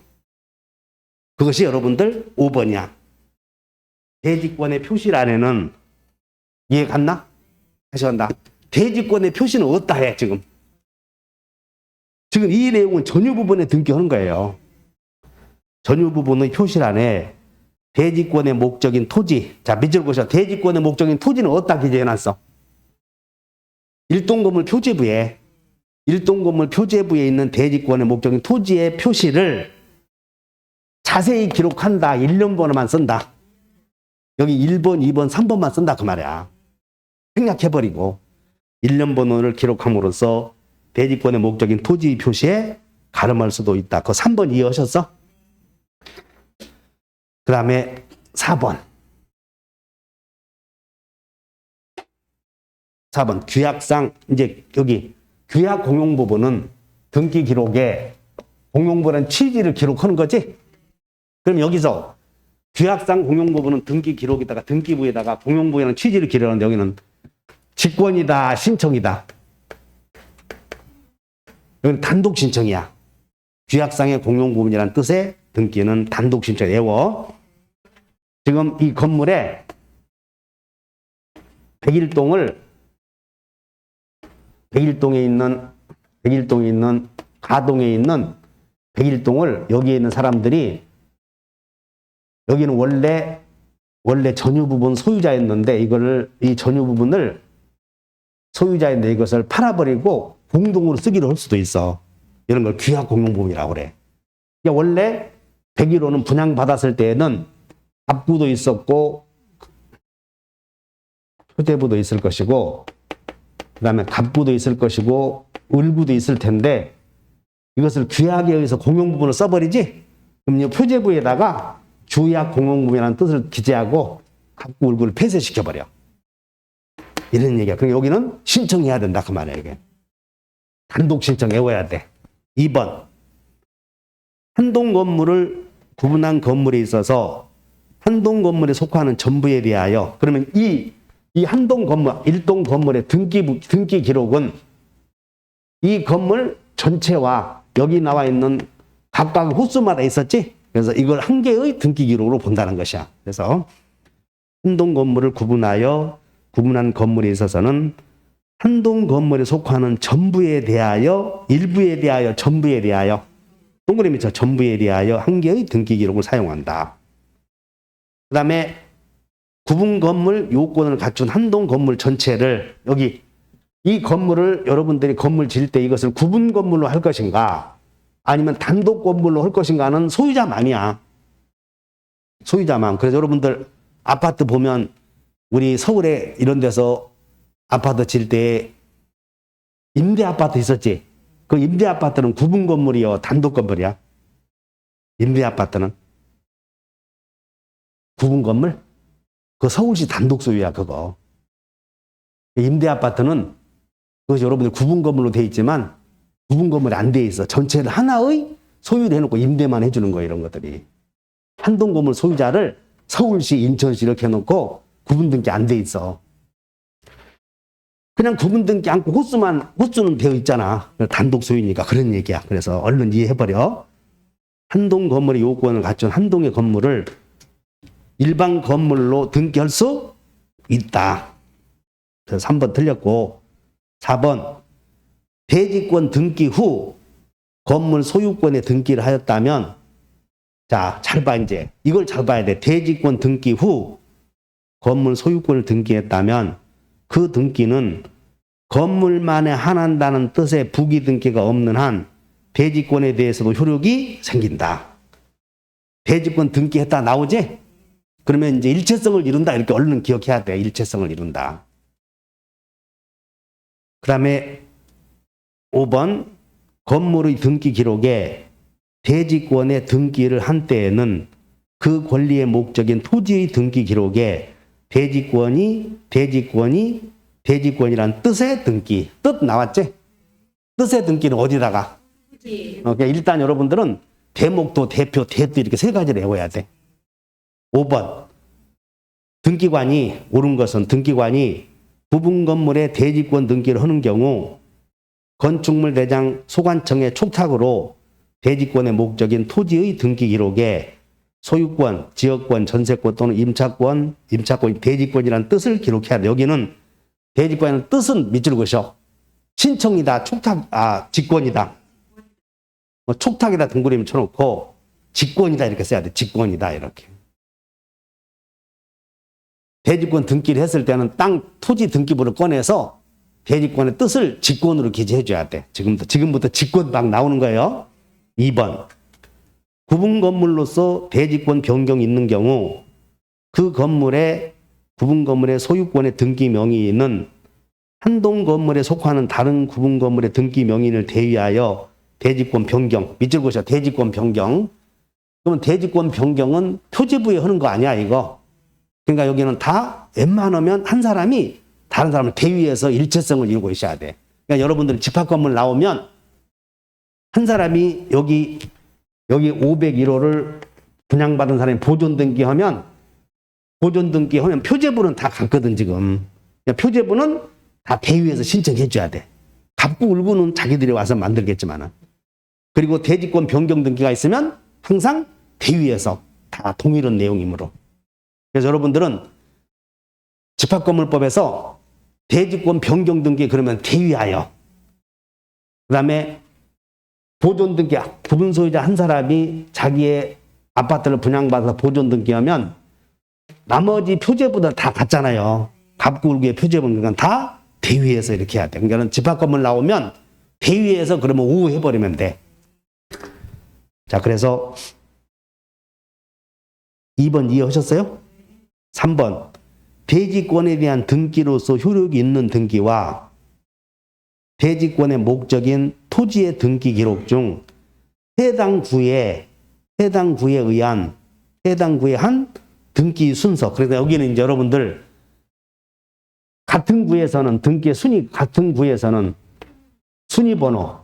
그것이 여러분들 5번이야. 대지권의 표시란에는 이해 갔나? 다시 한다. 대지권의 표시는 어디다 해, 지금? 지금 이 내용은 전유 부분에 등기하는 거예요. 전유 부분의 표시란에 대지권의 목적인 토지. 자, 밑줄 보셔. 대지권의 목적인 토지는 어디다 기재해놨어? 일동건물 표제부에 있는 대지권의 목적인 토지의 표시를 자세히 기록한다. 1년 번호만 쓴다. 여기 1번, 2번, 3번만 쓴다, 그 말이야. 생략해버리고 1년 번호를 기록함으로써 대지권의 목적인 토지 표시에 가름할 수도 있다. 그 3번 이해하셨어? 그 다음에 4번. 4번. 규약상, 이제 여기 규약 공용 부분은 등기 기록에 공용부라는 취지를 기록하는 거지? 그럼 여기서 규약상 공용 부분은 등기 기록에다가 등기부에다가 공용부에는 취지를 기록하는데 여기는 직권이다, 신청이다. 여기는 단독 신청이야. 규약상의 공용 부분이라는 뜻의 등기는 단독 신청. 외워. 지금 이 건물에 101동에 있는 가동에 있는 101동을 여기에 있는 사람들이 여기는 원래 전유 부분 소유자였는데 이 전유 부분을 소유자인데 이것을 팔아버리고 공동으로 쓰기로 할 수도 있어. 이런 걸 규약 공용부분이라고 그래. 그러니까 원래 101호는 분양받았을 때에는 갑구도 있었고 표제부도 있을 것이고 그 다음에 갑구도 있을 것이고 을구도 있을 텐데 이것을 규약에 의해서 공용부분을 써버리지? 그럼 이 표제부에다가 주약 공용부분이라는 뜻을 기재하고 갑구, 을구를 폐쇄시켜버려. 이런 얘기야. 그러니까 여기는 신청해야 된다, 그 말이야, 이게. 단독 신청 외워야 돼. 2번. 한동 건물을 구분한 건물에 있어서 한동 건물에 속하는 전부에 대하여 그러면 이 한동 건물, 1동 건물의 등기 기록은 이 건물 전체와 여기 나와 있는 각각 호수마다 있었지? 그래서 이걸 한 개의 등기 기록으로 본다는 것이야. 그래서 한동 건물을 구분한 건물에 있어서는 한동 건물에 속하는 전부에 대하여, 일부에 대하여, 전부에 대하여 동그라미 저 전부에 대하여 한 개의 등기 기록을 사용한다. 그 다음에 구분 건물 요건을 갖춘 한 동 건물 전체를 여기 이 건물을 여러분들이 건물 지을 때 이것을 구분 건물로 할 것인가 아니면 단독 건물로 할 것인가는 소유자만이야. 소유자만. 그래서 여러분들 아파트 보면 우리 서울에 이런 데서 아파트 지을 때 임대 아파트 있었지. 그 임대 아파트는 구분 건물이요, 단독 건물이야. 임대 아파트는 구분 건물? 그 서울시 단독 소유야, 그거. 임대 아파트는 그것이 여러분들 구분 건물로 돼 있지만 구분 건물이 안 돼 있어. 전체를 하나의 소유를 해놓고 임대만 해주는 거예요, 이런 것들이. 한동 건물 소유자를 서울시, 인천시 이렇게 해놓고 구분 등기 안 돼 있어. 그냥 구분 등기 않고 호수는 되어 있잖아. 단독 소유니까 그런 얘기야. 그래서 얼른 이해해버려. 한동 건물의 요건을 갖춘 한동의 건물을 일반 건물로 등기할 수 있다. 그래서 3번 틀렸고 4번 대지권 등기 후 건물 소유권에 등기를 하였다면 자, 잘 봐 이제. 이걸 잘 봐야 돼. 대지권 등기 후 건물 소유권을 등기했다면 그 등기는 건물만에 한한다는 뜻의 부기 등기가 없는 한 대지권에 대해서도 효력이 생긴다. 대지권 등기했다 나오지? 그러면 이제 일체성을 이룬다. 이렇게 얼른 기억해야 돼. 일체성을 이룬다. 그 다음에 5번 건물의 등기 기록에 대지권의 등기를 한 때에는 그 권리의 목적인 토지의 등기 기록에 대지권이란 뜻의 등기. 뜻 나왔지? 뜻의 등기는 어디다가? 그러니까 일단 여러분들은 대목도, 대표, 대도 이렇게 세 가지를 외워야 돼. 5번. 등기관이, 옳은 것은 등기관이 부분 건물의 대지권 등기를 하는 경우 건축물 대장 소관청의 촉탁으로 대지권의 목적인 토지의 등기 기록에 소유권, 지역권, 전세권 또는 임차권, 대지권이라는 뜻을 기록해야 돼. 여기는 대지권이라는 뜻은 밑줄 그으셔. 신청이다, 직권이다. 촉탁이다 동그라미 쳐놓고 직권이다 이렇게 써야 돼. 직권이다 이렇게. 대지권 등기를 했을 때는 토지 등기부를 꺼내서 대지권의 뜻을 직권으로 기재해 줘야 돼. 지금부터 직권 막 나오는 거예요. 2번. 구분 건물로서 대지권 변경이 있는 경우 그 구분 건물의 소유권의 등기 명의인은 한동 건물에 속하는 다른 구분 건물의 등기 명의인을 대위하여 대지권 변경, 밑줄 그으셔. 대지권 변경. 그러면 대지권 변경은 표제부에 하는 거 아니야, 이거. 그러니까 여기는 다 웬만하면 한 사람이 다른 사람을 대위해서 일체성을 이루고 있어야 돼. 그러니까 여러분들 집합 건물 나오면 한 사람이 여기 501호를 분양받은 사람이 보존 등기하면 표제부는 다 갔거든, 지금. 그러니까 표제부는 다 대위해서 신청해 줘야 돼. 갑구 울구는 자기들이 와서 만들겠지만은. 그리고 대지권 변경 등기가 있으면 항상 대위해서 다 동일한 내용이므로. 그래서 여러분들은 집합건물법에서 대지권 변경 등기 그러면 대위하여. 그 다음에 보존 등기, 부분 소유자 한 사람이 자기의 아파트를 분양받아서 보존 등기하면 나머지 표제부들 다 같잖아요. 갑구울구의 표제부는 그러니까 다 대위해서 이렇게 해야 돼. 그러니까 집합건물 나오면 대위해서 그러면 오후 해버리면 돼. 자, 그래서 2번 이해하셨어요? 3번. 대지권에 대한 등기로서 효력이 있는 등기와 대지권의 목적인 토지의 등기 기록 중 해당 구에 한 등기 순서. 그래서 여기는 이제 여러분들 같은 구에서는 같은 구에서는 순위 번호,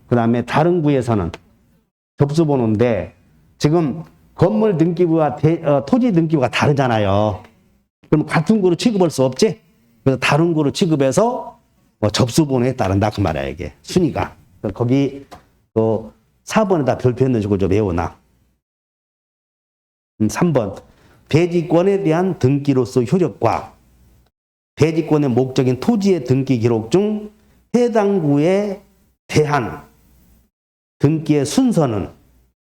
그 다음에 다른 구에서는 접수 번호인데 지금 건물 등기부와 토지 등기부가 다르잖아요. 그럼 같은 구로 취급할 수 없지? 그래서 다른 구로 취급해서 접수 번호에 따른다 그 말이야 이게 순위가. 거기 4번에다 별표했는지 그거 좀 외워놔. 3번. 대지권에 대한 등기로서 효력과 대지권의 목적인 토지의 등기 기록 중 해당 구에 대한 등기의 순서는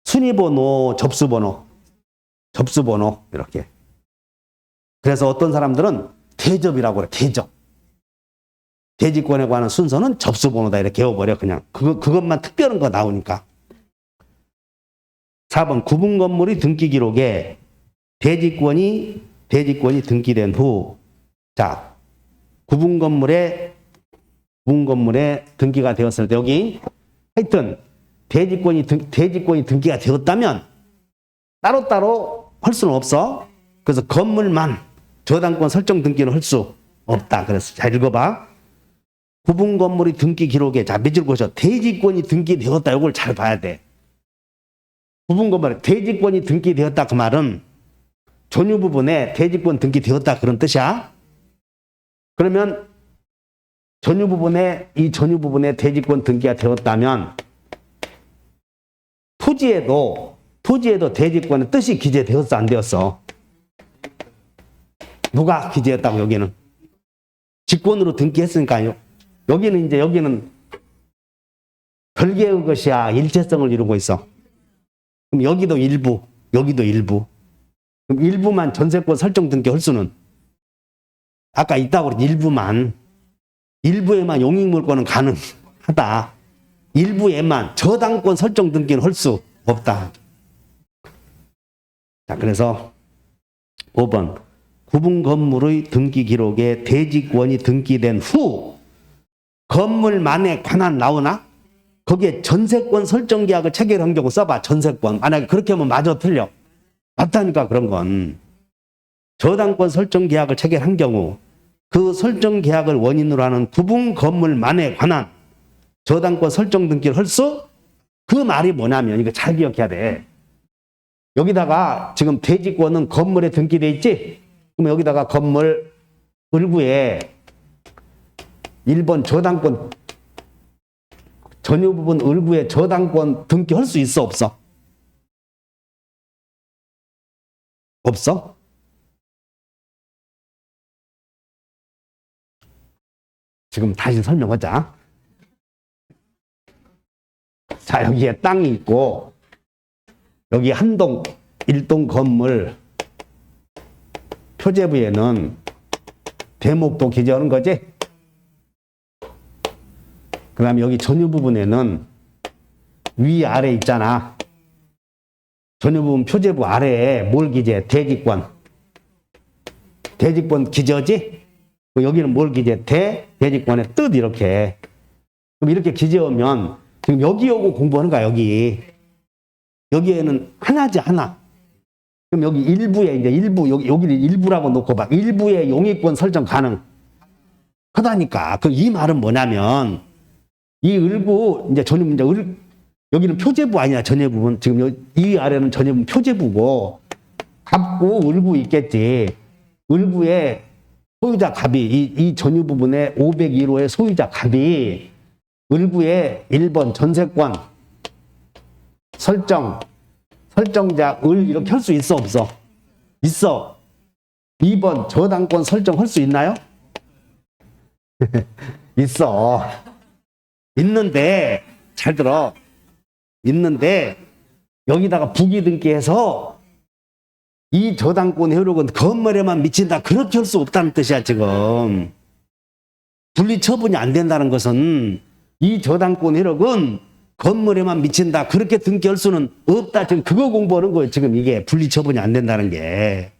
순위번호, 접수번호 이렇게. 그래서 어떤 사람들은 대접이라고 그래. 대접. 대지권에 관한 순서는 접수번호다 이렇게 외워버려 그냥. 그것만 특별한 거 나오니까. 4번 구분 건물의 등기 기록에 대지권이 등기된 후, 자 구분 건물에 등기가 되었을 때 여기 하여튼 대지권이 등기가 되었다면 따로따로 할 수는 없어. 그래서 건물만 저당권 설정 등기는 할 수 없다. 그래서 잘 읽어봐. 구분 건물의 등기 기록에 자 밑줄 보셔. 대지권이 등기되었다. 이걸 잘 봐야 돼. 구분 건물에 대지권이 등기되었다 그 말은 전유 부분에 대지권 등기되었다 그런 뜻이야. 그러면 전유 부분에 대지권 등기가 되었다면 토지에도 대지권의 뜻이 기재되었어 안 되었어? 누가 기재했다고? 여기는 직권으로 등기했으니까요. 여기는 별개의 것이야. 일체성을 이루고 있어. 그럼 여기도 일부. 그럼 일부만 전세권 설정 등기할 수는 아까 있다고 그랬지. 일부에만 용익물권은 가능하다. 일부에만 저당권 설정 등기는 할 수 없다. 자, 그래서 5번 구분 건물의 등기 기록에 대지권이 등기된 후 건물만에 관한 나오나? 거기에 전세권 설정 계약을 체결한 경우 써봐. 전세권. 만약에 그렇게 하면 맞아 틀려. 맞다니까 그런 건. 저당권 설정 계약을 체결한 경우 그 설정 계약을 원인으로 하는 구분 건물만에 관한 저당권 설정 등기를 할 수? 그 말이 뭐냐면 이거 잘 기억해야 돼. 여기다가 지금 대지권은 건물에 등기돼 있지? 그럼 여기다가 건물 을구에 1번 저당권 전유 부분 을구에 저당권 등기할 수 있어 없어? 없어? 지금 다시 설명하자. 자, 여기에 땅이 있고 여기 한동 1동 건물 표제부에는 대목도 기재하는 거지. 그 다음에 여기 전유 부분에는 위아래 있잖아. 전유 부분 표제부 아래에 뭘 기재해? 대지권 기재하지? 여기는 뭘 기재해? 대지권의 뜻 이렇게. 그럼 이렇게 기재하면 지금 여기 오고 공부하는 거야. 여기에는 하나지 하나. 그럼 여기 일부에 이제 여기를 일부라고 놓고 봐. 일부의 용익권 설정 가능. 하다니까. 그 이 말은 뭐냐면 이 을구 이제 여기는 표제부 아니야. 전예부분. 지금 이 아래는 전예부분 표제부고 갑구 을구 있겠지. 을구에 소유자 갑이 이 전유 부분에 501호의 소유자 갑이 을구에 1번 전세권 설정자 을 이렇게 할 수 있어 없어? 있어. 2번 저당권 설정할 수 있나요? 있어. 있는데 잘 들어. 있는데 여기다가 부기 등기해서 이 저당권 효력은 건물에만 미친다. 그렇게 할 수 없다는 뜻이야 지금. 분리 처분이 안 된다는 것은 이 저당권 효력은 건물에만 미친다. 그렇게 등기할 수는 없다. 지금 그거 공부하는 거예요. 지금 이게 분리 처분이 안 된다는 게.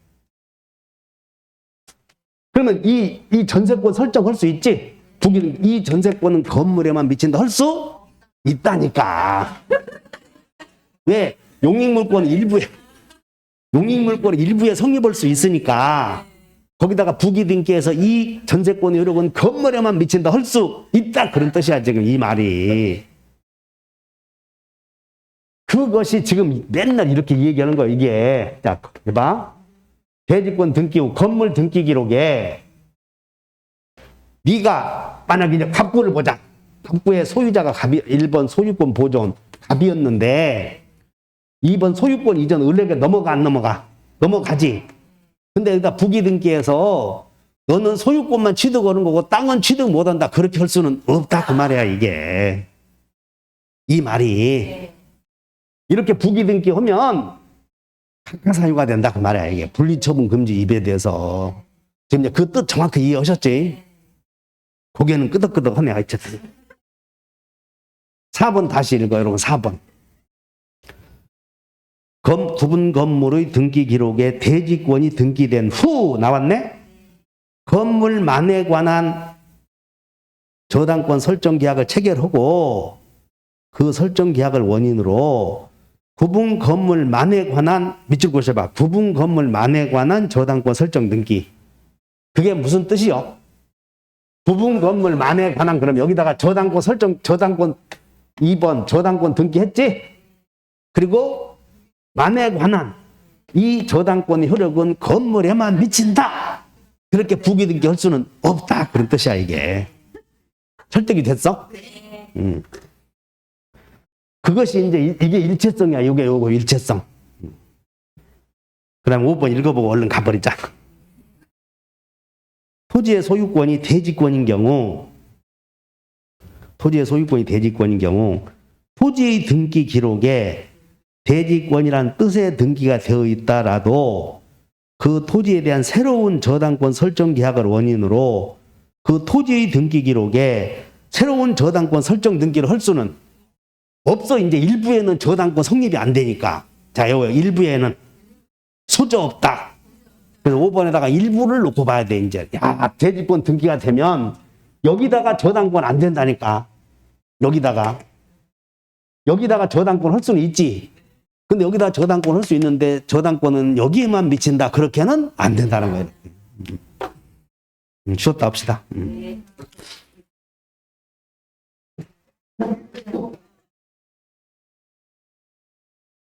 그러면 이 전세권 설정할 수 있지? 이 전세권은 건물에만 미친다. 할 수 있다니까. 왜? 용익물권은 일부에 성립할 수 있으니까 거기다가 부기 등기해서 이 전세권 효력은 건물에만 미친다. 할 수 있다. 그런 뜻이야 지금 이 말이. 그것이 지금 맨날 이렇게 얘기하는 거야 이게. 자, 해봐. 대지권 등기 후 건물 등기 기록에 네가 만약에 이제 갑구를 보자. 갑구의 소유자가 갑이 1번 소유권 보존 갑이었는데 2번 소유권 이전 을에게 넘어가 안 넘어가? 넘어가지. 근데 여기다 부기 등기해서 너는 소유권만 취득하는 거고 땅은 취득 못한다. 그렇게 할 수는 없다 그 말이야 이게. 이 말이. 이렇게 부기 등기 하면 감가사유가 된다 그 말이야. 이게 분리처분 금지 입에 대해서 지금 이제 그 뜻 정확히 이해하셨지? 고개는 끄덕끄덕하네. 하여튼 4번 다시 읽어요. 여러분 4번. 구분 건물의 등기 기록에 대지권이 등기된 후 나왔네? 건물만에 관한 저당권 설정 계약을 체결하고 그 설정 계약을 원인으로 구분 건물만에 관한 밑줄 그으셔봐. 구분 건물만에 관한 저당권 설정 등기. 그게 무슨 뜻이요? 구분 건물만에 관한 그럼 여기다가 저당권 설정 저당권 2번 저당권 등기했지? 그리고 만에 관한 이 저당권의 효력은 건물에만 미친다. 그렇게 부기 등기할 수는 없다. 그런 뜻이야 이게. 설득이 됐어? 그것이 이제 이게 일체성이야. 이게 요거 일체성. 그다음 5번 읽어보고 얼른 가버리자. 토지의 소유권이 대지권인 경우 토지의 등기 기록에 대지권이란 뜻의 등기가 되어 있다라도 그 토지에 대한 새로운 저당권 설정 계약을 원인으로 그 토지의 등기 기록에 새로운 저당권 설정 등기를 할 수는 없어. 이제 일부에는 저당권 성립이 안 되니까. 자, 여기 일부에는 소조 없다. 그래서 5번에다가 일부를 놓고 봐야 돼. 이제 야, 대지권 등기가 되면 여기다가 저당권 안 된다니까. 여기다가 저당권 할 수는 있지. 근데 여기다 저당권 할 수 있는데 저당권은 여기에만 미친다. 그렇게는 안 된다는 거예요. 쉬었다 합시다.